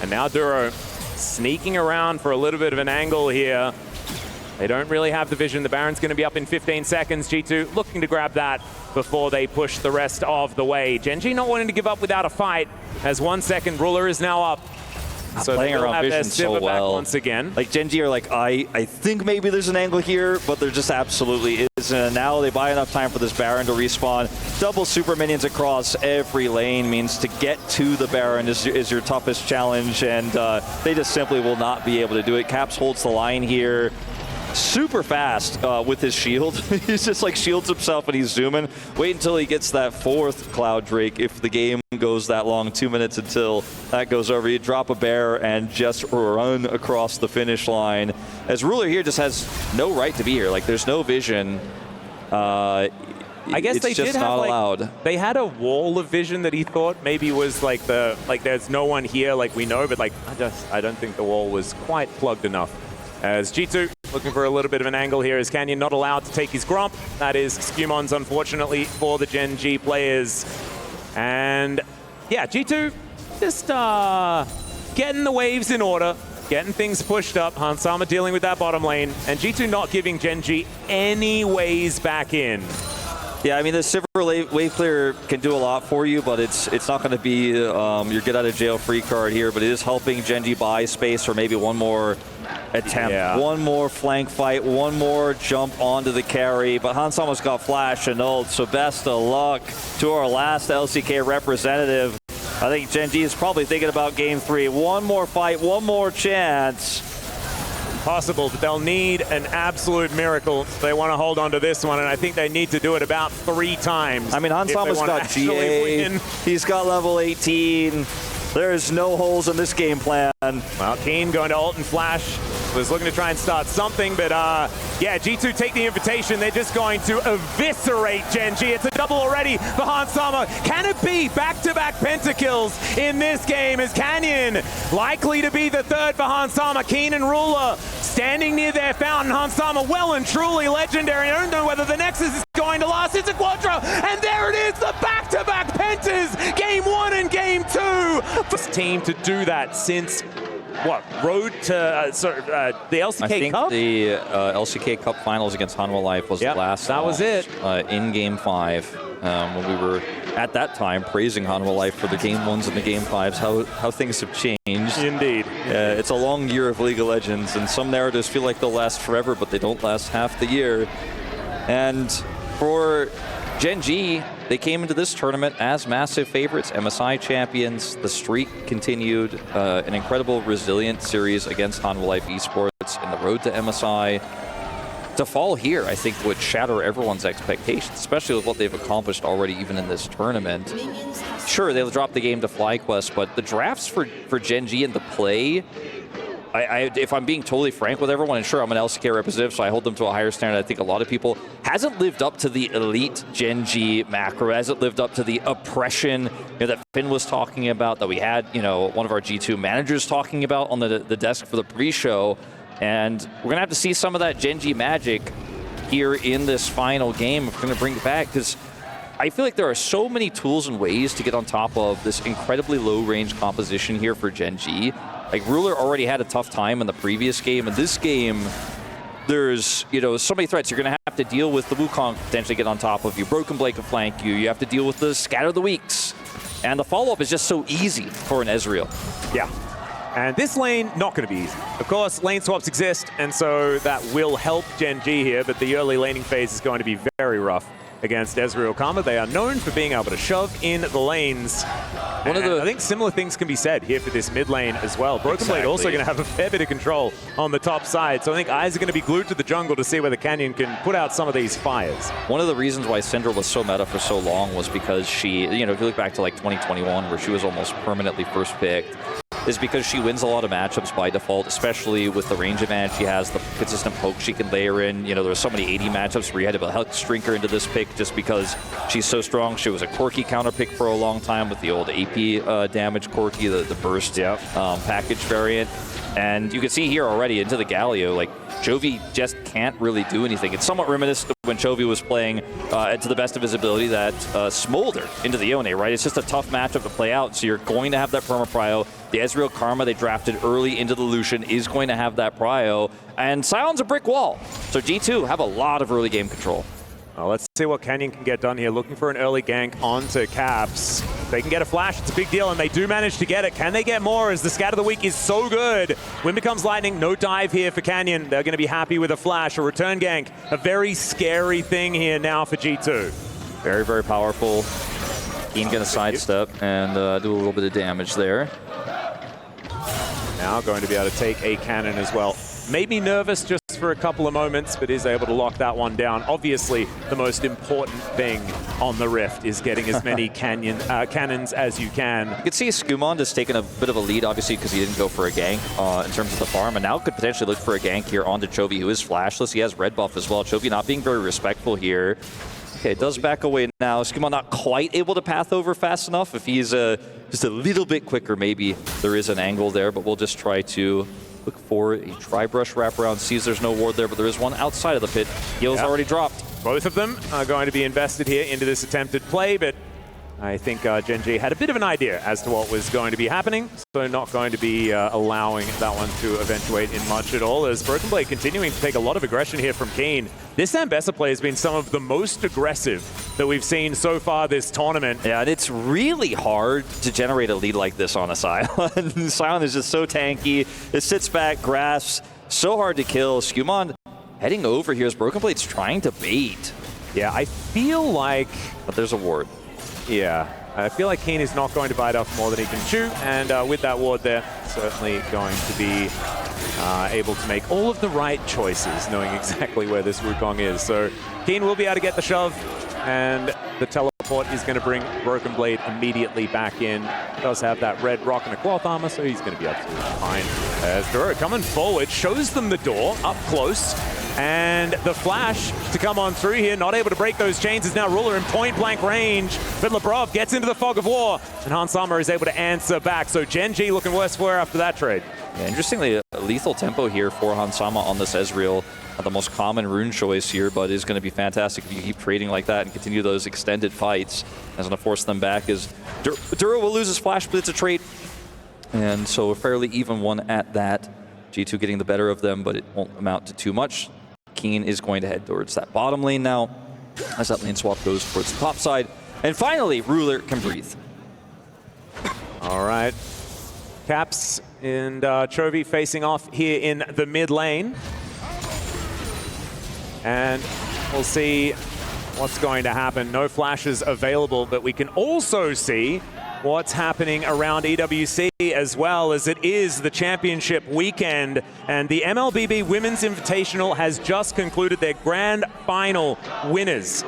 [SPEAKER 2] And now Duro sneaking around for a little bit of an angle here. They don't really have the vision. The Baron's going to be up in 15 seconds. G2 looking to grab that before they push the rest of the way. Gen.G not wanting to give up without a fight, as 1 second. Ruler is now up. So
[SPEAKER 1] playing around vision so well.
[SPEAKER 2] Once again.
[SPEAKER 1] Like, Gen.G are like, I think maybe there's an angle here, but there just absolutely isn't. And now they buy enough time for this Baron to respawn. Double super minions across every lane means to get to the Baron is your toughest challenge, and they just simply will not be able to do it. Caps holds the line here. Super fast with his shield. He's just like shields himself and he's zooming. Wait until he gets that 4th Cloud Drake if the game goes that long. 2 minutes until that goes over. You drop a bear and just run across the finish line. As Ruler here just has no right to be here. Like, there's no vision. I
[SPEAKER 2] guess
[SPEAKER 1] it's
[SPEAKER 2] they
[SPEAKER 1] just
[SPEAKER 2] did have,
[SPEAKER 1] not
[SPEAKER 2] like,
[SPEAKER 1] allowed.
[SPEAKER 2] They had a wall of vision that he thought maybe was like there's no one here like we know, but like I don't think the wall was quite plugged enough. As G2 looking for a little bit of an angle here, as Canyon not allowed to take his Gromp. That is Skumons, unfortunately, for the Gen.G players. And yeah, G2 just getting the waves in order, getting things pushed up. Hansama dealing with that bottom lane, and G2 not giving Gen.G any ways back in.
[SPEAKER 1] Yeah, I mean, the Silver Wave Clear can do a lot for you, but it's not going to be your get-out-of-jail-free card here, but it is helping Gen.G buy space for maybe one more attempt, one more flank fight, one more jump onto the carry, but Hansama's got flash and ult, so best of luck to our last LCK representative. I think Gen.G is probably thinking about game 3. One more fight, one more chance.
[SPEAKER 2] Possible, but they'll need an absolute miracle. They want to hold on to this one, and I think they need to do it about 3 times.
[SPEAKER 1] I mean, Hansama's got GA, he's got level 18. There's no holes in this game plan.
[SPEAKER 2] Well, Keen going to ult and flash. Was looking to try and start something, but yeah, G2 take the invitation. They're just going to eviscerate Gen.G. It's a double already for Hansama. Can it be back-to-back pentakills in this game? Is Canyon likely to be the 3rd for Hansama? Keen and Ruler standing near their fountain. Hans Sama, well and truly legendary. I don't know whether the Nexus is going to last. It's a Quadra, and there it is, the back-to-back Pentas, Game 1 and Game 2. First team to do that since, what, road to the LCK
[SPEAKER 1] I think
[SPEAKER 2] Cup?
[SPEAKER 1] the LCK Cup Finals against Hanwha Life was the last.
[SPEAKER 2] That was it.
[SPEAKER 1] In Game 5, when we were at that time praising Hanwha Life for the Game 1s and the Game 5s, how things have changed.
[SPEAKER 2] Indeed.
[SPEAKER 1] It's a long year of League of Legends, and some narratives feel like they'll last forever, but they don't last half the year. And for Gen.G, they came into this tournament as massive favorites, MSI champions. The streak continued, an incredible resilient series against Hanwha Life Esports in the road to MSI. To fall here, I think, would shatter everyone's expectations, especially with what they've accomplished already even in this tournament. Sure, they'll drop the game to FlyQuest, but the drafts for Gen.G and the play, if I'm being totally frank with everyone, and sure, I'm an LCK representative, so I hold them to a higher standard. I think a lot of people hasn't lived up to the elite Gen.G macro, hasn't lived up to the oppression that Finn was talking about, that we had, one of our G2 managers talking about on the desk for the pre-show. And we're going to have to see some of that Gen.G magic here in this final game if we're going to bring it back, because I feel like there are so many tools and ways to get on top of this incredibly low-range composition here for Gen.G. Like, Ruler already had a tough time in the previous game. In this game, there's, so many threats. You're going to have to deal with the Wukong potentially get on top of you. Broken Blade can flank you. You have to deal with the Scatter the Weaks. And the follow-up is just so easy for an Ezreal.
[SPEAKER 2] Yeah. And this lane, not going to be easy. Of course, lane swaps exist, and so that will help Gen.G here, but the early laning phase is going to be very rough against Ezreal Karma. They are known for being able to shove in the lanes. I think similar things can be said here for this mid lane as well. Broken Blade also going to have a fair bit of control on the top side, so I think eyes are going to be glued to the jungle to see whether Canyon can put out some of these fires.
[SPEAKER 1] One of the reasons why Syndra was so meta for so long was because she, if you look back to like 2021, where she was almost permanently first picked, is because she wins a lot of matchups by default, especially with the range advantage she has, the consistent poke she can layer in. There were so many 80 matchups where you had to help string her into this pick just because she's so strong. She was a Corki counter pick for a long time with the old AP damage Corki, the burst package variant. And you can see here already into the Galio, like, Chovy just can't really do anything. It's somewhat reminiscent of when Chovy was playing to the best of his ability that Smolder into the Yone, right? It's just a tough matchup to play out, so you're going to have that perma-prio. The Ezreal Karma they drafted early into the Lucian is going to have that prio, and Sion's a brick wall. So G2 have a lot of early game control.
[SPEAKER 2] Well, let's see what Canyon can get done here. Looking for an early gank onto Caps. They can get a flash, it's a big deal, and they do manage to get it. Can they get more as the Scatter of the Week is so good? Wind becomes lightning, no dive here for Canyon. They're going to be happy with a flash, a return gank. A very scary thing here now for G2.
[SPEAKER 1] Very, very powerful. Keen going to sidestep and do a little bit of damage there.
[SPEAKER 2] Now going to be able to take a cannon as well. Made me nervous just for a couple of moments, but is able to lock that one down. Obviously, the most important thing on the Rift is getting as many cannons as you can.
[SPEAKER 1] You can see Skumond has taken a bit of a lead, obviously, because he didn't go for a gank in terms of the farm, and now could potentially look for a gank here onto Chovy, who is flashless. He has red buff as well. Chovy not being very respectful here. Okay, it does back away now. Skumond not quite able to path over fast enough. If he's just a little bit quicker, maybe there is an angle there, but we'll just try to look for a tri-brush wraparound. Sees there's no ward there, but there is one outside of the pit. Heal's already dropped.
[SPEAKER 2] Both of them are going to be invested here into this attempted play, but I think Gen.G had a bit of an idea as to what was going to be happening, so not going to be allowing that one to eventuate in much at all, as Broken Blade continuing to take a lot of aggression here from Keen. This Ambessa play has been some of the most aggressive that we've seen so far this tournament.
[SPEAKER 1] Yeah, and it's really hard to generate a lead like this on a Sion. Sion is just so tanky. It sits back, grasps, so hard to kill. Skumond heading over here as Broken Blade's trying to bait.
[SPEAKER 2] Yeah, I feel like...
[SPEAKER 1] But there's a ward.
[SPEAKER 2] Yeah, I feel like Keen is not going to bite off more than he can chew, and with that ward there, certainly going to be able to make all of the right choices, knowing exactly where this Wukong is. So Keen will be able to get the shove, and the teleport is going to bring Broken Blade immediately back in. Does have that red rock and a cloth armor, so he's going to be absolutely fine. As Duro coming forward, shows them the door up close. And the flash to come on through here, not able to break those chains, is now Ruler in point-blank range. But Labrov gets into the fog of war, and Hans Sama is able to answer back. So Gen.G looking worse for her after that trade.
[SPEAKER 1] Yeah, interestingly, a lethal tempo here for Hansama on this Ezreal. Not the most common rune choice here, but is going to be fantastic if you keep trading like that and continue those extended fights. That's going to force them back as Duro will lose his flash, but it's a trade. And so a fairly even one at that. G2 getting the better of them, but it won't amount to too much. Keen is going to head towards that bottom lane now, as that lane swap goes towards the top side. And finally, Ruler can breathe.
[SPEAKER 2] All right. Caps and Chovy facing off here in the mid lane. And we'll see what's going to happen. No flashes available, but we can also see what's happening around EWC as well, as it is the championship weekend. And the MLBB Women's Invitational has just concluded their grand final winners.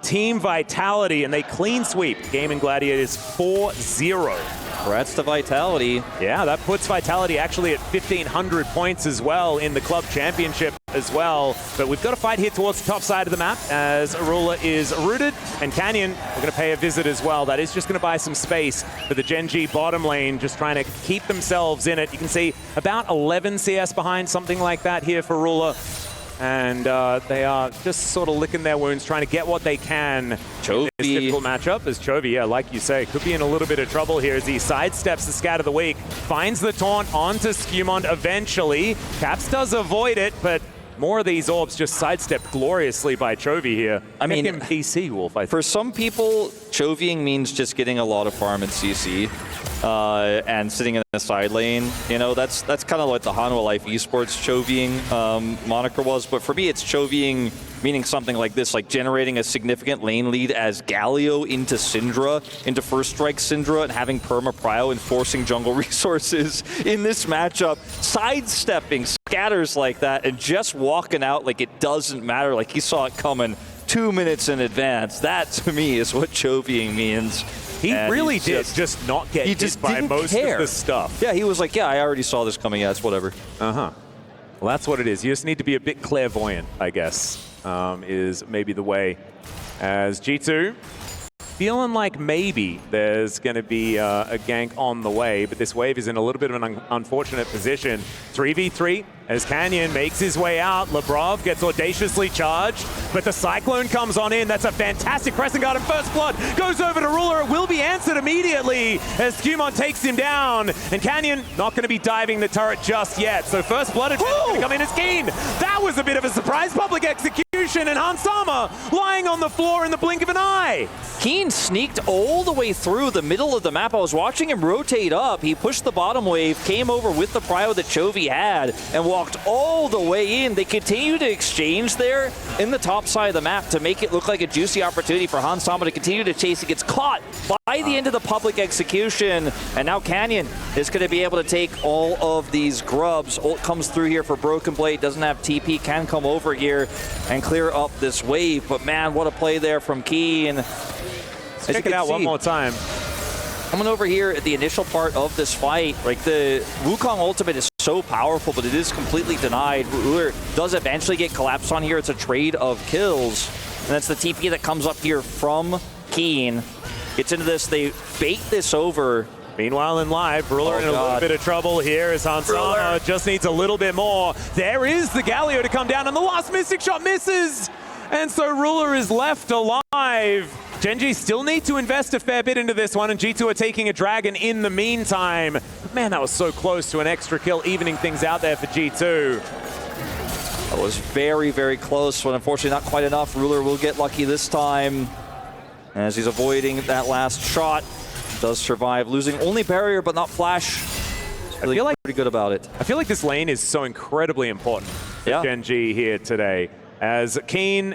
[SPEAKER 2] Team Vitality, and they clean sweep Gaming Gladiators 4-0.
[SPEAKER 1] Congrats to Vitality.
[SPEAKER 2] Yeah, that puts Vitality actually at 1,500 points as well in the club championship as well. But we've got a fight here towards the top side of the map as Arula is rooted, and Canyon, we're going to pay a visit as well. That is just going to buy some space for the Gen.G bottom lane, just trying to keep themselves in it. You can see about 11 CS behind, something like that here for Arula. And they are just sort of licking their wounds, trying to get what they can.
[SPEAKER 1] Chovy.
[SPEAKER 2] In this difficult matchup as Chovy, yeah, like you say, could be in a little bit of trouble here as he sidesteps the Scat of the Week, finds the taunt onto Skewmont eventually. Caps does avoid it, but more of these orbs just sidestepped gloriously by Chovy here.
[SPEAKER 1] I mean,
[SPEAKER 2] him PC, Wolf, I think.
[SPEAKER 1] For some people, Chovying means just getting a lot of farm in CC. And sitting in the side lane, you know, that's kind of what the Hanwha Life Esports Chovying moniker was. But for me, it's Chovying meaning something like this, like generating a significant lane lead as Galio into Syndra, into First Strike Syndra, and having perma prio and forcing jungle resources in this matchup, sidestepping scatters like that, and just walking out like it doesn't matter, like he saw it coming 2 minutes in advance. That, to me, is what Chovying means.
[SPEAKER 2] He really did just not get hit by most of the stuff.
[SPEAKER 1] Yeah, he was like, yeah, I already saw this coming. Yeah, it's whatever.
[SPEAKER 2] Uh-huh. Well, that's what it is. You just need to be a bit clairvoyant, I guess, is maybe the way. As G2 feeling like maybe there's going to be a gank on the way, but this wave is in a little bit of an unfortunate position. 3v3 as Canyon makes his way out. Labrov gets audaciously charged, but the Cyclone comes on in. That's a fantastic pressing guard, and First Blood goes over to Ruler. It will be answered immediately as Skewmont takes him down, and Canyon not going to be diving the turret just yet. So First Blood is going to come in as Keen. That was a bit of a surprise public execution, and Hansama lying on the floor in the blink of an eye.
[SPEAKER 1] Keen sneaked all the way through the middle of the map. I was watching him rotate up. He pushed the bottom wave, came over with the prio that Chovy had, and walked all the way in. They continue to exchange there in the top side of the map to make it look like a juicy opportunity for Hansama to continue to chase. He gets caught by the end of the public execution, and now Canyon is going to be able to take all of these grubs. Ult comes through here for Broken Blade, doesn't have TP, can come over here and clear up this wave, but man, what a play there from Keen.
[SPEAKER 2] Check it out one more time.
[SPEAKER 1] Coming over here at the initial part of this fight, like the Wukong ultimate is so powerful, but it is completely denied. Ruler does eventually get collapsed on here. It's a trade of kills, and that's the TP that comes up here from Keen. Gets into this, they bait this over.
[SPEAKER 2] Meanwhile, in live, Ruler in a little bit of trouble here as Hansama just needs a little bit more. There is the Galio to come down, and the last Mystic Shot misses! And so Ruler is left alive. Gen.G still need to invest a fair bit into this one, and G2 are taking a dragon in the meantime. Man, that was so close to an extra kill, evening things out there for G2.
[SPEAKER 1] That was very, very close, but unfortunately not quite enough. Ruler will get lucky this time as he's avoiding that last shot. Does survive, losing only barrier but not flash. I feel like pretty good about it.
[SPEAKER 2] I feel like this lane is so incredibly important for Gen.G here today. As Keen,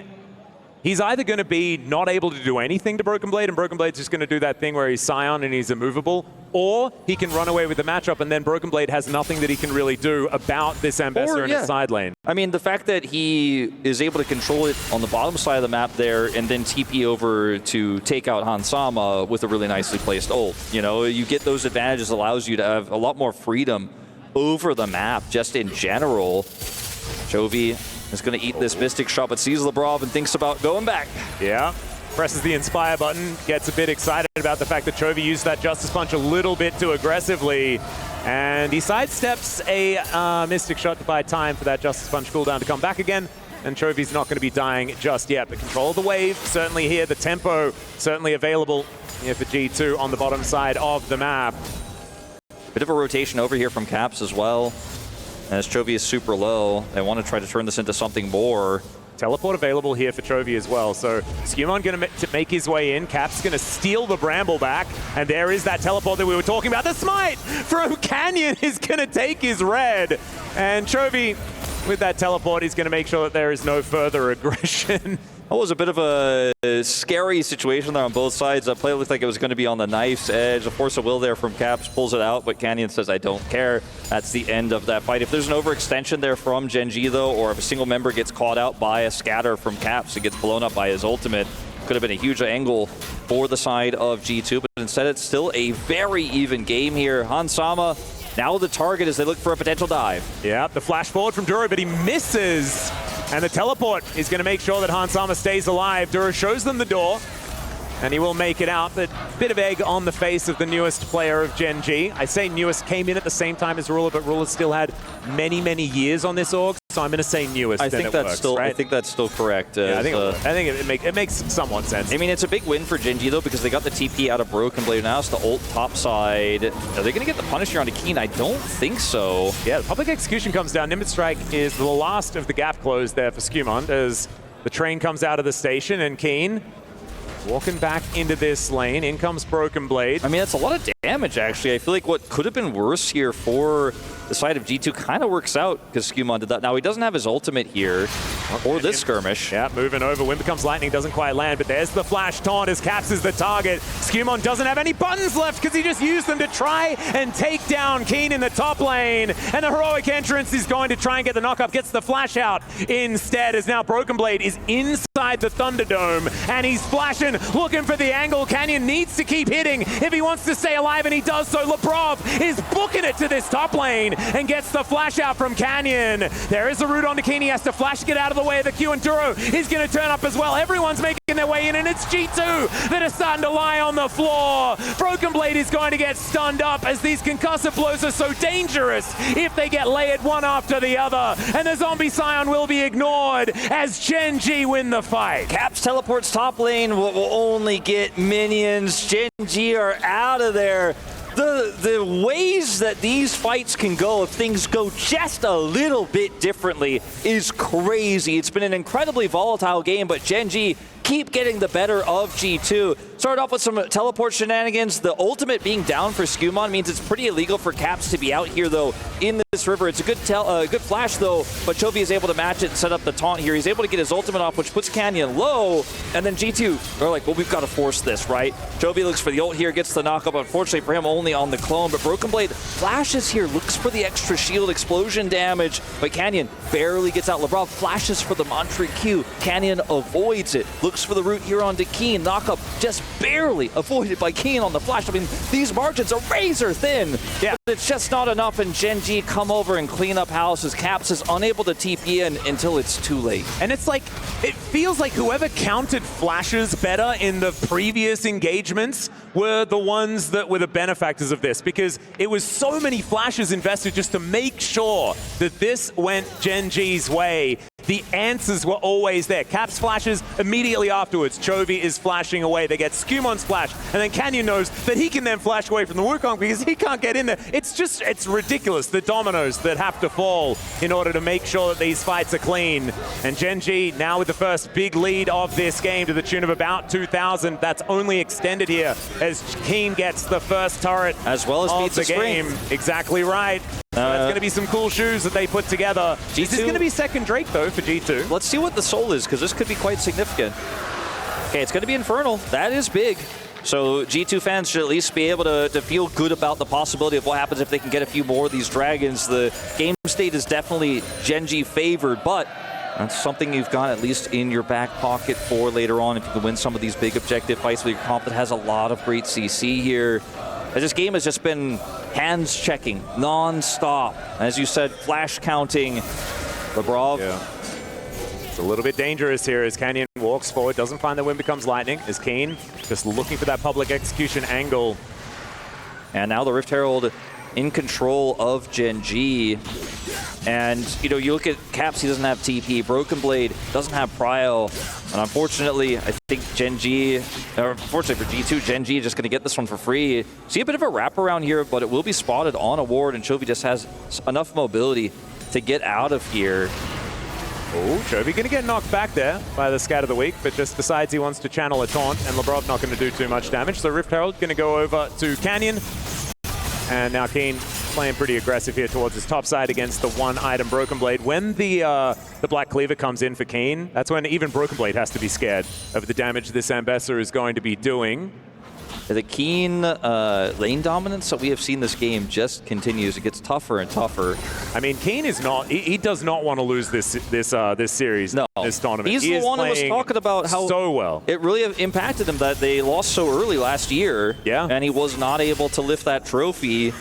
[SPEAKER 2] he's either going to be not able to do anything to Broken Blade, and Broken Blade's just going to do that thing where he's Scion and he's immovable, or he can run away with the matchup, and then Broken Blade has nothing that he can really do about this Ambassador in his side lane.
[SPEAKER 1] I mean, the fact that he is able to control it on the bottom side of the map there and then TP over to take out Hansama with a really nicely placed ult. You know, you get those advantages, allows you to have a lot more freedom over the map just in general. Chovy is going to eat this Mystic Shot, but sees Labrov and thinks about going back.
[SPEAKER 2] Yeah, presses the Inspire button, gets a bit excited about the fact that Chovy used that Justice Punch a little bit too aggressively. And he sidesteps a Mystic shot to buy time for that Justice Punch cooldown to come back again. And Chovy's not going to be dying just yet, but control of the wave certainly here. The tempo certainly available here for G2 on the bottom side of the map.
[SPEAKER 1] Bit of a rotation over here from Caps as well. As Chovy is super low, they want to try to turn this into something more.
[SPEAKER 2] Teleport available here for Chovy as well. So Skewmon going to make his way in. Cap's going to steal the Bramble back. And there is that teleport that we were talking about. The smite from Canyon is going to take his red. And Chovy, with that teleport, he's going to make sure that there is no further aggression.
[SPEAKER 1] That was a bit of a scary situation there on both sides. That play looked like it was going to be on the knife's edge. The force of will there from Caps pulls it out, but Canyon says, I don't care. That's the end of that fight. If there's an overextension there from Gen.G, though, or if a single member gets caught out by a scatter from Caps and gets blown up by his ultimate, could have been a huge angle for the side of G2, but instead it's still a very even game here. Hansama now the target as they look for a potential dive.
[SPEAKER 2] Yeah, the flash forward from Duro, but he misses. And the teleport is going to make sure that Hansama stays alive. Duro shows them the door, and he will make it out. But bit of egg on the face of the newest player of Gen.G. I say newest, came in at the same time as Ruler, but Ruler still had many, many years on this org. So I'm going to say newest.
[SPEAKER 1] I think that's still correct.
[SPEAKER 2] Yeah, I think it makes somewhat sense.
[SPEAKER 1] I mean, it's a big win for Gen.G though, because they got the TP out of Broken Blade. Now it's the ult top side. Are they going to get the punish here onto Keen? I don't think so.
[SPEAKER 2] Yeah, the public execution comes down. Nimbus Strike is the last of the gap closed there for Skewmon as the train comes out of the station, and Keen walking back into this lane. In comes Broken Blade.
[SPEAKER 1] I mean, that's a lot of damage, actually. I feel like what could have been worse here for the side of G2 kind of works out because Skewmon did that. Now, he doesn't have his ultimate here or this skirmish.
[SPEAKER 2] Yeah, moving over. Wind becomes lightning, doesn't quite land, but there's the flash taunt as Caps is the target. Skewmon doesn't have any buttons left because he just used them to try and take down Keen in the top lane. And the heroic entrance is going to try and get the knockup, gets the flash out instead, as now Broken Blade is inside the Thunderdome and he's flashing, looking for the angle. Canyon needs to keep hitting if he wants to stay alive, and he does so. Lebrov is booking it to this top lane and gets the flash out from Canyon. There is a route onto Keen. He has to flash to get out of the way of the Q, and Duro is going to turn up as well. Everyone's making their way in, and it's G2 that are starting to lie on the floor. Broken Blade is going to get stunned up as these concussive blows are so dangerous if they get layered one after the other, and the Zombie Scion will be ignored as Gen.G win the fight.
[SPEAKER 1] Caps teleports top lane, will only get minions. Gen.G are out of there. The ways that these fights can go if things go just a little bit differently is crazy. It's been an incredibly volatile game, but Gen.G keep getting the better of G2. Started off with some teleport shenanigans. The ultimate being down for Skewmon means it's pretty illegal for Caps to be out here, though, in this river. It's a good flash, though, but Chovy is able to match it and set up the taunt here. He's able to get his ultimate off, which puts Canyon low, and then G2 are like, well, we've got to force this, right? Chovy looks for the ult here, gets the knockup. Unfortunately for him, only on the clone, but Broken Blade flashes here, looks for the extra shield explosion damage, but Canyon barely gets out. Lebrov flashes for the Mantra Q. Canyon avoids it, looks for the route here onto Keen. Knockup just barely avoided by Keen on the flash. I mean, these margins are razor thin. Yeah. But it's just not enough, and Gen.G come over and clean up houses. Caps is unable to TP in until it's too late.
[SPEAKER 2] And it's like, it feels like whoever counted flashes better in the previous engagements were the ones that were the benefactors of this, because it was so many flashes invested just to make sure that this went Gen.G's way. The answers were always there. Caps flashes immediately afterwards. Chovy is flashing away. They get Skewmon's flash, and then Canyon knows that he can then flash away from the Wukong because he can't get in there. It's ridiculous, the dominoes that have to fall in order to make sure that these fights are clean. And Gen.G now with the first big lead of this game to the tune of about 2,000. That's only extended here as Keen gets the first turret
[SPEAKER 1] as well as beats
[SPEAKER 2] the game. Exactly right. So that's going to be some cool shoes that they put together.
[SPEAKER 1] G2,
[SPEAKER 2] this is going to be second Drake, though, for G2.
[SPEAKER 1] Let's see what the soul is, because this could be quite significant. Okay, it's going to be Infernal. That is big. So G2 fans should at least be able to feel good about the possibility of what happens if they can get a few more of these dragons. The game state is definitely Gen.G favored, but that's something you've got at least in your back pocket for later on if you can win some of these big objective fights with your comp that has a lot of great CC here. As this game has just been hands checking non-stop. As you said, flash counting. Lebrov.
[SPEAKER 2] Yeah. It's a little bit dangerous here as Canyon walks forward, doesn't find that Wind becomes lightning. Is Keen just looking for that public execution angle.
[SPEAKER 1] And now the Rift Herald in control of Gen.G. And, you know, you look at Caps, he doesn't have TP. Broken Blade doesn't have Prio. And unfortunately, I think Gen.G, or unfortunately for G2, Gen.G is just going to get this one for free. See a bit of a wraparound here, but it will be spotted on a ward, and Chovy just has enough mobility to get out of here.
[SPEAKER 2] Oh, Chovy going to get knocked back there by the Scat of the Week, but just decides he wants to channel a taunt, and Labrov not going to do too much damage. So Rift Herald going to go over to Canyon. And now Keen playing pretty aggressive here towards his top side against the one-item Broken Blade. When the Black Cleaver comes in for Keen, that's when even Broken Blade has to be scared of the damage this Ambessa is going to be doing.
[SPEAKER 1] The Keen lane dominance that we have seen this game just continues. It gets tougher and tougher.
[SPEAKER 2] I mean, Keen is not, he does not want to lose this series,
[SPEAKER 1] no.
[SPEAKER 2] this tournament.
[SPEAKER 1] He's the one who was talking about how
[SPEAKER 2] so well
[SPEAKER 1] it really impacted him that they lost so early last year.
[SPEAKER 2] Yeah.
[SPEAKER 1] And he was not able to lift that trophy.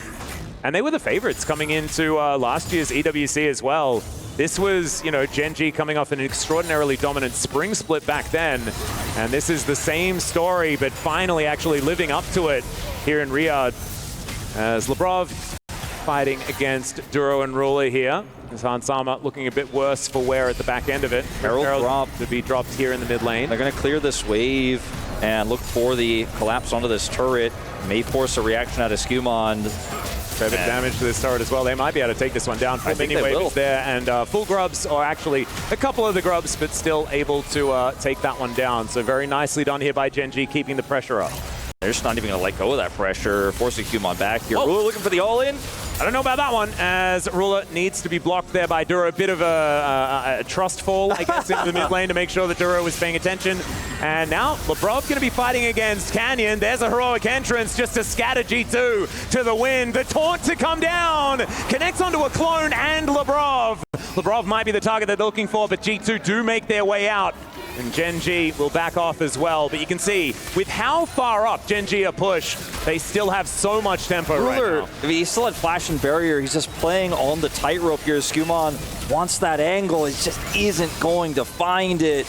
[SPEAKER 2] And they were the favorites coming into last year's EWC as well. This was, you know, Gen.G coming off an extraordinarily dominant spring split back then. And this is the same story, but finally actually living up to it here in Riyadh. As Labrov fighting against Duro and Ruler here. As Hansama looking a bit worse for wear at the back end of it.
[SPEAKER 1] Herald drop
[SPEAKER 2] to be dropped here in the mid lane.
[SPEAKER 1] They're going to clear this wave and look for the collapse onto this turret. May force a reaction out of Skumond.
[SPEAKER 2] Fair bit of damage to this turret as well. They might be able to take this one down. Full mini wave is there, and full grubs, or actually a couple of the grubs, but still able to take that one down. So very nicely done here by Gen.G, keeping the pressure up.
[SPEAKER 1] They're just not even going to let go of that pressure, forcing Skumond back here. Ruler looking for the all-in.
[SPEAKER 2] I don't know about that one, as Ruler needs to be blocked there by Duro. A bit of a trust fall, I guess, into the mid lane to make sure that Duro was paying attention. And now Labrov going to be fighting against Canyon. There's a heroic entrance just to scatter G2 to the wind. The taunt to come down. Connects onto a clone and Labrov. Labrov might be the target they're looking for, but G2 do make their way out. And Gen.G will back off as well. But you can see, with how far up Gen.G are pushed, they still have so much tempo right now.
[SPEAKER 1] I mean, he still had flash and barrier. He's just playing on the tightrope here. Skumond wants that angle. He just isn't going to find it.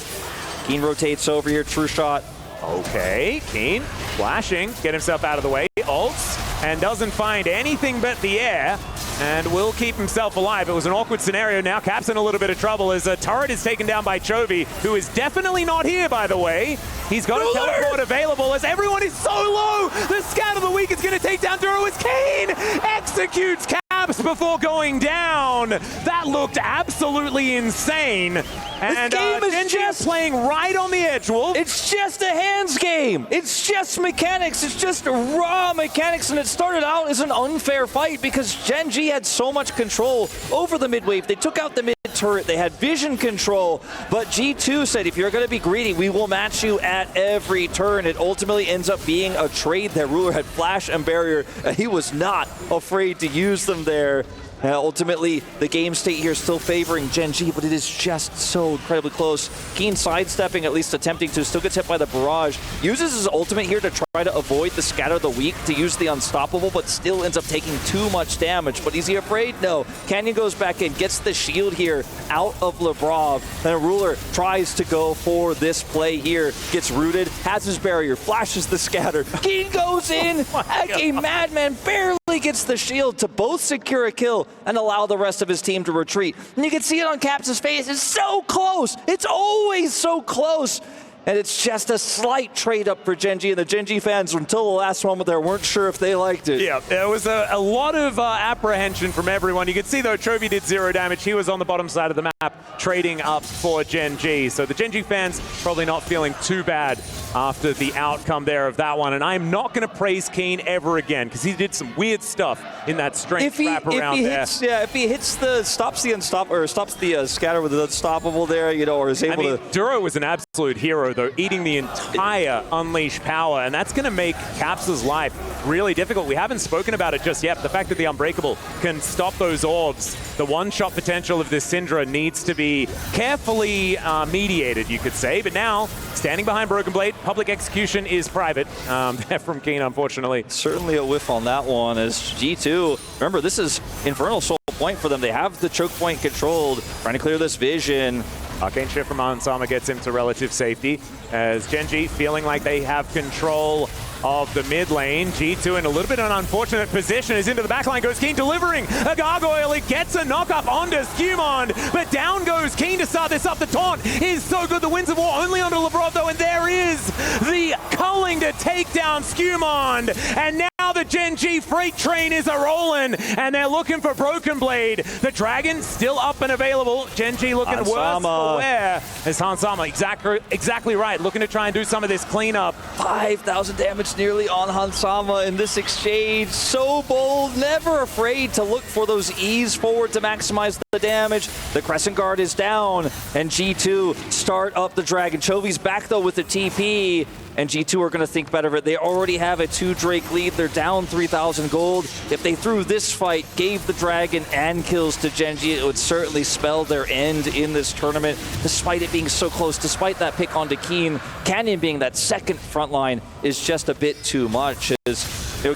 [SPEAKER 1] Keen rotates over here. True shot.
[SPEAKER 2] Okay, Keen flashing, get himself out of the way. Ults, and doesn't find anything but the air. And will keep himself alive. It was an awkward scenario. Now Cap's in a little bit of trouble as a turret is taken down by Chovy, who is definitely not here, by the way. He's got a teleport available as everyone is so low. The Scat of the Week is going to take down Duro as Kane executes Caps before going down. That looked absolutely insane. And Gen.G is playing right on the edge, Wolf.
[SPEAKER 1] It's just a hands game. It's just mechanics. It's just raw mechanics. And it started out as an unfair fight because Gen.G had so much control over the mid wave. They took out the mid turret. They had vision control. But G2 said, if you're going to be greedy, we will match you at every turn. It ultimately ends up being a trade that Ruler had flash and barrier. And he was not afraid to use them there. Ultimately, the game state here is still favoring Gen.G, but it is just so incredibly close. Keen sidestepping, at least attempting to, still gets hit by the barrage. Uses his ultimate here to try to avoid the Scatter of the Weak, to use the Unstoppable, but still ends up taking too much damage. But is he afraid? No. Canyon goes back in, gets the shield here out of Labrov. And Ruler tries to go for this play here. Gets rooted, has his barrier, flashes the Scatter. Keen goes in, like a madman, barely gets the shield to both secure a kill and allow the rest of his team to retreat. And you can see it on Caps' face. It's so close. It's always so close. And it's just a slight trade up for Gen.G, and the Gen.G fans, until the last moment there, weren't sure if they liked it.
[SPEAKER 2] Yeah, there was a lot of apprehension from everyone. You can see, though, Chovy did 0 damage. He was on the bottom side of the map, trading up for Gen.G. So the Gen.G fans probably not feeling too bad after the outcome there of that one. And I'm not going to praise Keen ever again, because he did some weird stuff in that strength wraparound there.
[SPEAKER 1] If he hits the, stops the scatter with the unstoppable there, you know, or is able to...
[SPEAKER 2] Duro was an absolute hero, though, eating the entire Unleash power, and that's going to make Caps' life really difficult. We haven't spoken about it just yet, but the fact that the Unbreakable can stop those orbs, the one-shot potential of this Syndra needs to be carefully mediated, you could say. But now, standing behind Broken Blade, public execution is private. From Keen, unfortunately.
[SPEAKER 1] Certainly a whiff on that one, as G2, remember, this is Infernal Soul point for them. They have the choke point controlled, trying to clear this vision.
[SPEAKER 2] Arcane Shift from Ansama gets him to relative safety, as Gen.G feeling like they have control of the mid lane. G2 in a little bit of an unfortunate position, is into the backline, goes Keen delivering a gargoyle. It gets a knock up onto Skewmond, but down goes Keen to start this up. The taunt is so good. The Winds of War only onto Labrov though, and there is the culling to take down Skewmond. And now the Gen.G freight train is a-rolling, and they're looking for Broken Blade. The Dragon still up and available. Gen.G looking worse for wear. As Hansama, exactly right, looking to try and do some of this cleanup.
[SPEAKER 1] 5,000 damage nearly on Hansama in this exchange. So bold, never afraid to look for those E's forward to maximize the damage. The Crescent Guard is down, and G2 start up the Dragon. Chovy's back though with the TP, and G2 are going to think better of it. They already have a 2 Drake lead. They're down 3,000 gold. If they threw this fight, gave the Dragon and kills to Gen.G, it would certainly spell their end in this tournament, despite it being so close, despite that pick onto Keen. Canyon being that second front line is just a bit too much.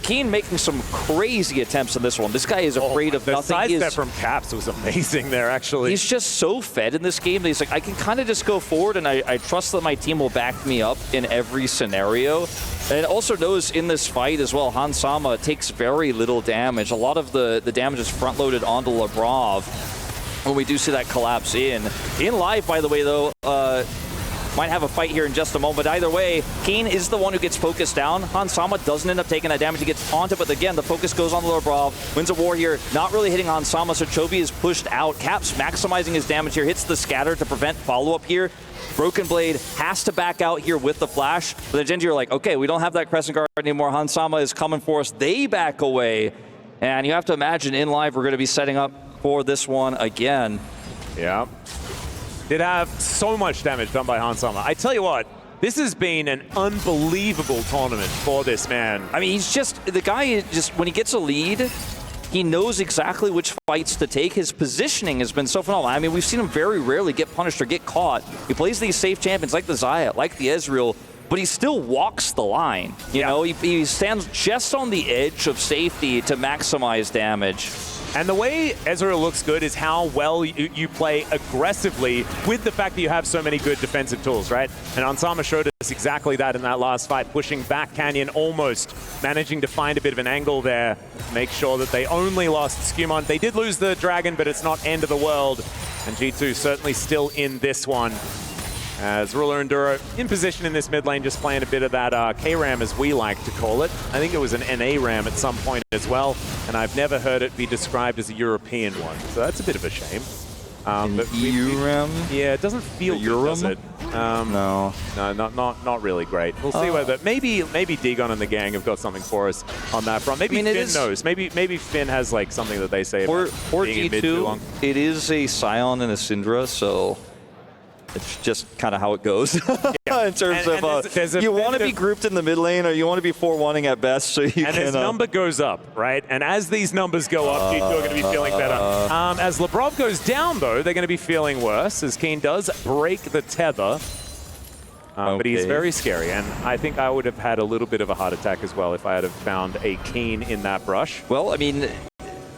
[SPEAKER 1] Keen making some crazy attempts in this one. This guy is afraid of nothing.
[SPEAKER 2] The side step from Caps was amazing there, actually.
[SPEAKER 1] He's just so fed in this game that he's like, I can kind of just go forward, and I trust that my team will back me up in every scenario. And also knows in this fight as well, Hansama takes very little damage. A lot of the damage is front-loaded onto Labrov when we do see that collapse in. In live, by the way, though, might have a fight here in just a moment. Either way, Keen is the one who gets focused down. Hansama doesn't end up taking that damage. He gets taunted, but again, the focus goes on Labrov. Winds of War here, not really hitting Hansama, so Chovy is pushed out. Caps maximizing his damage here, hits the scatter to prevent follow-up here. Broken Blade has to back out here with the flash. But the Gen.G are like, okay, we don't have that Crescent Guard anymore. Hansama is coming for us. They back away. And you have to imagine in live, we're going to be setting up for this one again.
[SPEAKER 2] Yeah. Did have so much damage done by Hansama. I tell you what, this has been an unbelievable tournament for this man.
[SPEAKER 1] I mean, he's just, the guy is just, when he gets a lead, he knows exactly which fights to take. His positioning has been so phenomenal. I mean, we've seen him very rarely get punished or get caught. He plays these safe champions like the Xayah, like the Ezreal, but he still walks the line. You know, he stands just on the edge of safety to maximize damage.
[SPEAKER 2] And the way Ezreal looks good is how well you play aggressively with the fact that you have so many good defensive tools, right? And Hansama showed us exactly that in that last fight, pushing back Canyon, almost managing to find a bit of an angle there, make sure that they only lost Skewmond. They did lose the Dragon, but it's not end of the world. And G2 certainly still in this one. As Ruler Enduro in position in this mid lane, just playing a bit of that K-Ram, as we like to call it. I think it was an NA Ram at some point as well, and I've never heard it be described as a European one, so that's a bit of a shame.
[SPEAKER 1] But EU-Ram?
[SPEAKER 2] Yeah, it doesn't feel good, does it?
[SPEAKER 1] No.
[SPEAKER 2] No, not really great. We'll see whether, maybe Dagon and the gang have got something for us on that front. Maybe Finn knows. Maybe Finn has like something that they say about being in mid too long.
[SPEAKER 1] It is a Scion and a Syndra, so it's just kind of how it goes in terms of you want to be grouped in the mid lane, or you want to be 4-1ing at best, so you can.
[SPEAKER 2] And his number goes up, right? And as these numbers go up, G2 are going to be feeling better. As Labrov goes down, though, they're going to be feeling worse, as Keen does break the tether. But he's very scary, and I think I would have had a little bit of a heart attack as well if I had have found a Keen in that brush.
[SPEAKER 1] Well, I mean,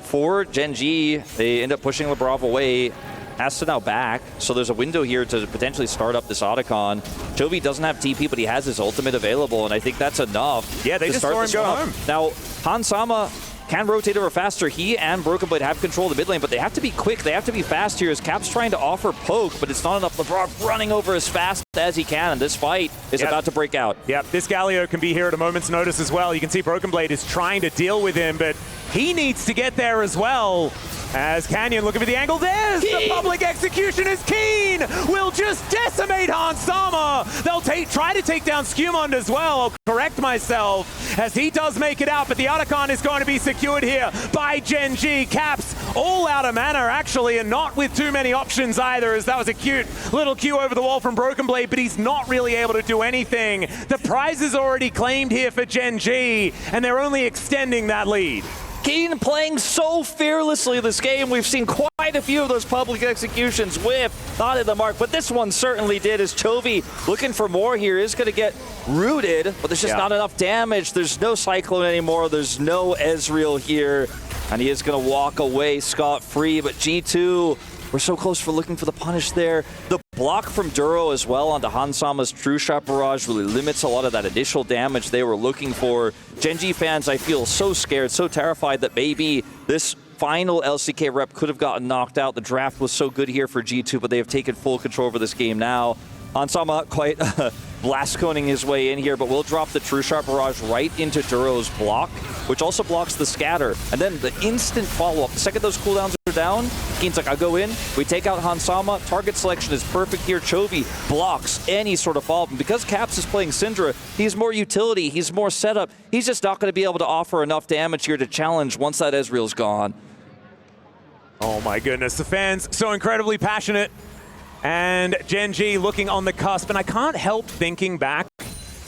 [SPEAKER 1] for Gen.G, they end up pushing Labrov away. Has to now back, so there's a window here to potentially start up this Otacon. Chovy doesn't have TP, but he has his ultimate available, and I think that's enough.
[SPEAKER 2] Yeah, they just saw him go home.
[SPEAKER 1] Now, Hansama can rotate over faster. He and Broken Blade have control of the mid lane, but they have to be quick. They have to be fast here, as Cap's trying to offer poke, but it's not enough. Labrov running over as fast as he can, and this fight is about to break out.
[SPEAKER 2] Yep, this Galio can be here at a moment's notice as well. You can see Broken Blade is trying to deal with him, but he needs to get there as well. As Canyon looking for the angle, there's the public execution as Keen will just decimate Hansama. They'll try to take down Skewmond as well. I'll correct myself as he does make it out, but the Otacon is going to be secured here by Gen.G. Caps all out of mana actually, and not with too many options either, as that was a cute little Q over the wall from Broken Blade, but he's not really able to do anything. The prize is already claimed here for Gen.G, and they're only extending that lead.
[SPEAKER 1] Keen playing so fearlessly this game. We've seen quite a few of those public executions whip, not at the mark, but this one certainly did, as Chovy looking for more here is going to get rooted, but there's just not enough damage. There's no Cyclone anymore. There's no Ezreal here, and he is going to walk away scot-free, but G2, we're so close for looking for the punish there. The block from Duro as well onto Hansama's True Shot Barrage really limits a lot of that initial damage they were looking for. Gen.G fans, I feel so scared, so terrified that maybe this final LCK rep could have gotten knocked out. The draft was so good here for G2, but they have taken full control over this game now. Hansama quite blast coning his way in here, but will drop the True Shot Barrage right into Duro's block, which also blocks the scatter. And then the instant follow-up, the second those cooldowns are down, Keen's like, I'll go in, we take out Hansama, target selection is perfect here. Chovy blocks any sort of follow-up. And because Caps is playing Syndra, he's more utility, he's more setup. He's just not going to be able to offer enough damage here to challenge once that Ezreal's gone.
[SPEAKER 2] Oh my goodness, the fans so incredibly passionate. And Gen.G looking on the cusp, and I can't help thinking back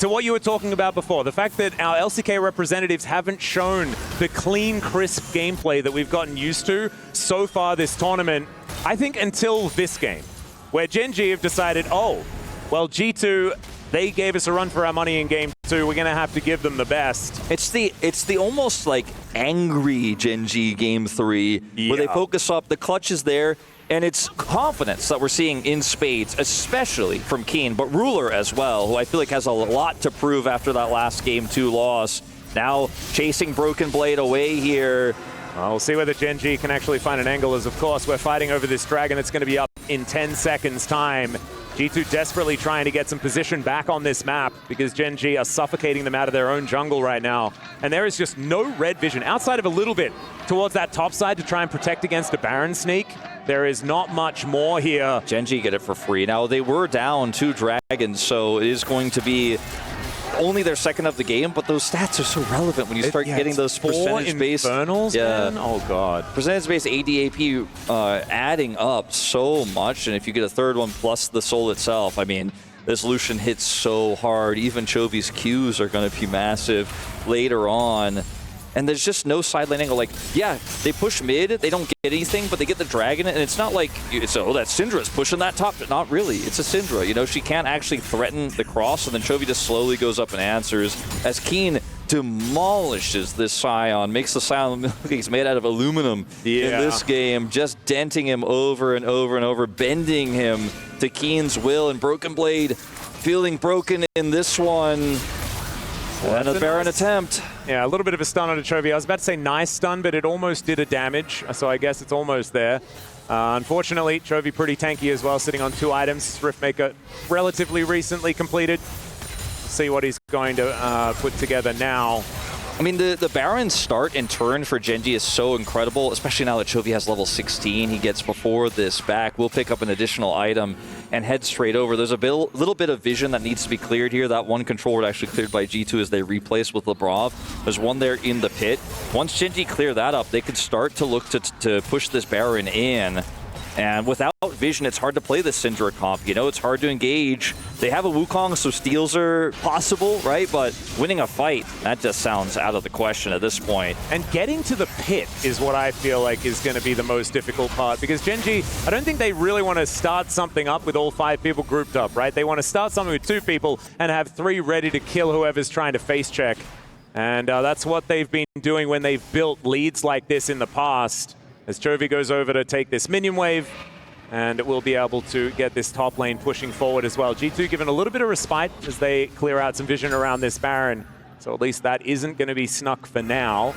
[SPEAKER 2] to what you were talking about before. The fact that our LCK representatives haven't shown the clean, crisp gameplay that we've gotten used to so far this tournament, I think until this game, where Gen.G have decided, oh, well, G2, they gave us a run for our money in game 2. We're going to have to give them the best.
[SPEAKER 1] It's the almost like angry Gen.G game 3, where they focus up, the clutch is there, and it's confidence that we're seeing in spades, especially from Keen, but Ruler as well, who I feel like has a lot to prove after that last game 2 loss. Now chasing Broken Blade away here.
[SPEAKER 2] Well, we'll see whether Gen.G can actually find an angle, as of course we're fighting over this dragon. It's going to be up in 10 seconds time. G2 desperately trying to get some position back on this map because Gen.G are suffocating them out of their own jungle right now. And there is just no red vision outside of a little bit towards that top side to try and protect against a Baron sneak. There is not much more here.
[SPEAKER 1] Gen.G get it for free. Now, they were down 2 dragons, so it is going to be only their second of the game, but those stats are so relevant when you start getting those percentage-based
[SPEAKER 2] Infernals, man? Oh, God.
[SPEAKER 1] Percentage-based ADAP adding up so much, and if you get a third one plus the soul itself, I mean, this Lucian hits so hard. Even Chovy's Qs are going to be massive later on. And there's just no side lane angle. Like, yeah, they push mid, they don't get anything, but they get the dragon, and it's not like, oh, that Syndra's pushing that top. Not really. It's a Syndra. You know, she can't actually threaten the cross, and then Chovy just slowly goes up and answers as Keen demolishes this Scion, makes the Scion look like he's made out of aluminum in this game, just denting him over and over and over, bending him to Keen's will, and Broken Blade feeling broken in this one. And a Baron attempt.
[SPEAKER 2] Yeah, a little bit of a stun on a Chovy. I was about to say nice stun, but it almost did a damage, so I guess it's almost there. Unfortunately, Chovy pretty tanky as well, sitting on 2 items. Riftmaker relatively recently completed. See what he's going to put together now.
[SPEAKER 1] I mean, the Baron start and turn for Gen.G is so incredible, especially now that Chovy has level 16. He gets before this back. We'll pick up an additional item and head straight over. There's a little bit of vision that needs to be cleared here. That one controller actually cleared by G2 as they replace with Lebrov. There's one there in the pit. Once Gen.G clear that up, they could start to look to push this Baron in. And without vision, it's hard to play this Syndra comp. You know, it's hard to engage. They have a Wukong, so steals are possible, right? But winning a fight, that just sounds out of the question at this point.
[SPEAKER 2] And getting to the pit is what I feel like is going to be the most difficult part, because Gen.G, I don't think they really want to start something up with all 5 people grouped up, right? They want to start something with 2 people and have 3 ready to kill whoever's trying to face check. And that's what they've been doing when they've built leads like this in the past. As Chovy goes over to take this minion wave, and it will be able to get this top lane pushing forward as well. G2 given a little bit of respite as they clear out some vision around this Baron. So at least that isn't going to be snuck for now.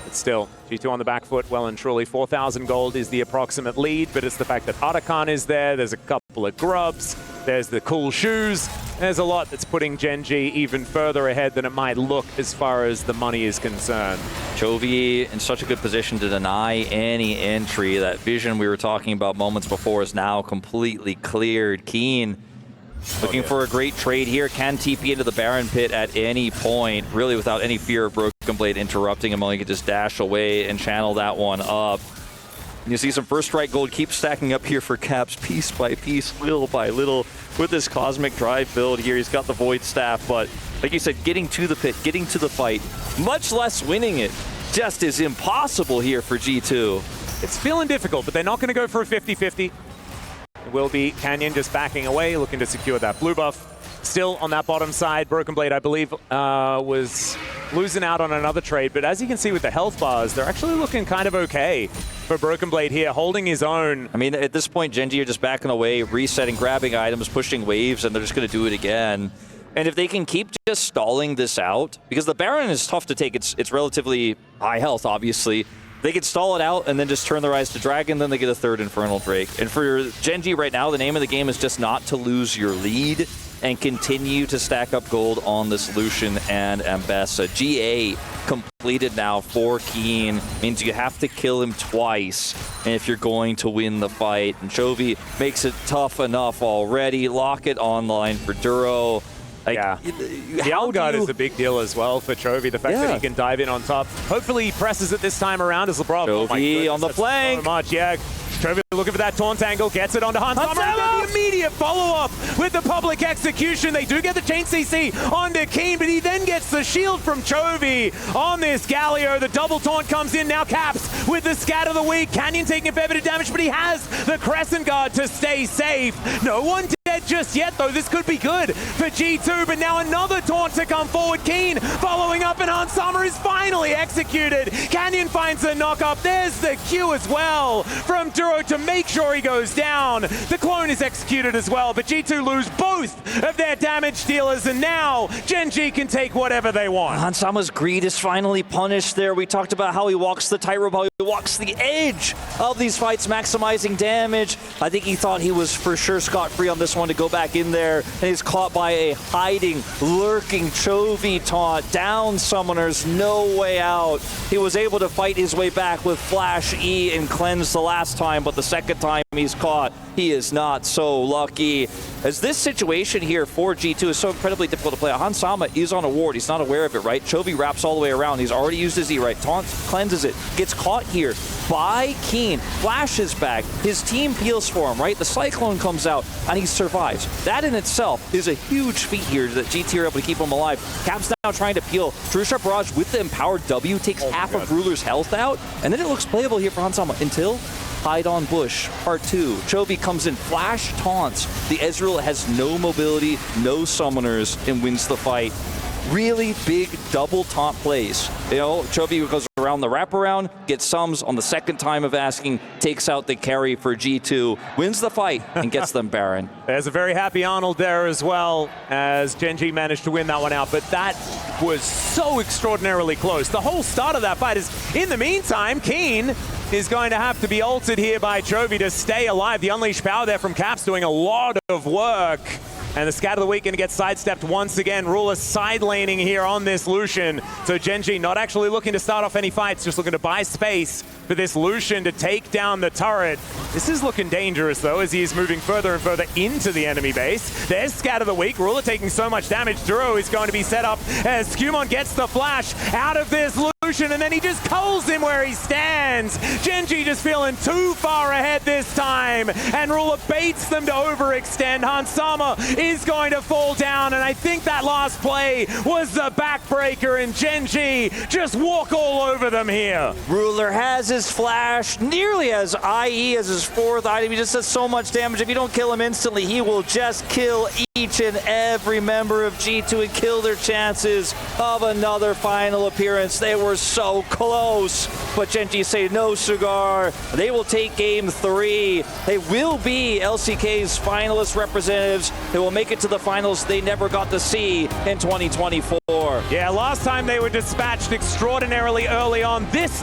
[SPEAKER 2] But still, G2 on the back foot, well and truly. 4,000 gold is the approximate lead, but it's the fact that Arakan is there. There's a couple of grubs. There's the cool shoes. There's a lot that's putting Gen.G even further ahead than it might look as far as the money is concerned.
[SPEAKER 1] Chovy in such a good position to deny any entry. That vision we were talking about moments before is now completely cleared. Keen looking for a great trade here. Can TP into the Baron pit at any point, really without any fear of Broken Blade interrupting him. Only can just dash away and channel that one up. And you see some first strike gold keep stacking up here for Caps, piece by piece, little by little, with this Cosmic Drive build here. He's got the Void Staff, but like you said, getting to the pit, getting to the fight, much less winning it, just is impossible here for G2.
[SPEAKER 2] It's feeling difficult, but they're not going to go for a 50-50. It will be Canyon just backing away, looking to secure that blue buff. Still on that bottom side, Broken Blade, I believe, was losing out on another trade. But as you can see with the health bars, they're actually looking kind of okay for Broken Blade here, holding his own.
[SPEAKER 1] I mean, at this point, Gen.G are just backing away, resetting, grabbing items, pushing waves, and they're just going to do it again. And if they can keep just stalling this out, because the Baron is tough to take, it's relatively high health, obviously. They can stall it out and then just turn their eyes to Dragon, then they get a third Infernal Drake. And for Gen.G right now, the name of the game is just not to lose your lead and continue to stack up gold on this Lucian and Ambessa. GA completed now for Keen, means you have to kill him twice if you're going to win the fight. And Chovy makes it tough enough already. Lock it online for Duro. Like,
[SPEAKER 2] yeah, the owl guard is a big deal as well for Chovy. The fact that he can dive in on top. Hopefully he presses it this time around as LeBron.
[SPEAKER 1] Chovy on the flank.
[SPEAKER 2] So much, yeah. Chovy looking for that taunt angle, gets it onto Hans Sommer. The immediate follow-up with the public execution. They do get the chain CC onto Keen, but he then gets the shield from Chovy on this Galio. The double taunt comes in now. Caps with the scat of the week. Canyon taking a fair bit of damage, but he has the Crescent Guard to stay safe. No one dead just yet, though. This could be good for G2, but now another taunt to come forward. Keen following up, and Hans Sommer is finally executed. Canyon finds the knock-up. There's the Q as well from Duro to make sure he goes down. The clone is executed as well, but G2 lose both of their damage dealers, and now Gen.G can take whatever they want.
[SPEAKER 1] Hans Sommer's greed is finally punished there. We talked about how he walks the tightrope, how he walks the edge of these fights, maximizing damage. I think he thought he was for sure scot-free on this one to go back in there, and he's caught by a hiding, lurking Chovy taunt. Down Summoners, no way out. He was able to fight his way back with Flash E and Cleanse the last time, but the second time he's caught, he is not so lucky. As this situation here for G2 is so incredibly difficult to play, Hans Sommer is on a ward. He's not aware of it, right? Chovy wraps all the way around. He's already used his E, right? Taunts, cleanses it, gets caught here by Keen. Flashes back. His team peels for him, right? The Cyclone comes out, and he survives. That in itself is a huge feat here that GT are able to keep him alive. Cap's now trying to peel. True Sharp Barrage with the empowered W takes half of Ruler's health out, and then it looks playable here for Hans Sommer until Hide on Bush, part 2. Chovy comes in, flash taunts. The Ezreal has no mobility, no summoners, and wins the fight. Really big double taunt plays. You know, Chovy goes around the wraparound, gets sums on the second time of asking, takes out the carry for G2, wins the fight, and gets them Baron.
[SPEAKER 2] There's a very happy Arnold there as well, as Gen.G managed to win that one out, but that was so extraordinarily close. The whole start of that fight is, in the meantime, Keen is going to have to be ulted here by Chovy to stay alive. The unleashed power there from Caps doing a lot of work. And the scat of the week going to get sidestepped once again. Ruler side laning here on this Lucian. So Gen.G not actually looking to start off any fights, just looking to buy space for this Lucian to take down the turret. This is looking dangerous though, as he is moving further and further into the enemy base. There's scat of the week. Ruler taking so much damage. Duro is going to be set up as Skumon gets the flash out of this Lucian, and then he just culls him where he stands. Gen.G just feeling too far ahead this time, and Ruler baits them to overextend. Hans Sommer is going to fall down, and I think that last play was the backbreaker, and Gen.G just walk all over them here.
[SPEAKER 1] Ruler has his flash, nearly has IE as his fourth item. He just does so much damage. If you don't kill him instantly, he will just kill each and every member of G2 and kill their chances of another final appearance. They were so close, but Gen.G say no cigar. They will take game 3. They will be LCK's finalist representatives. They will make it to the finals they never got to see in 2024.
[SPEAKER 2] Yeah, last time they were dispatched extraordinarily early on. This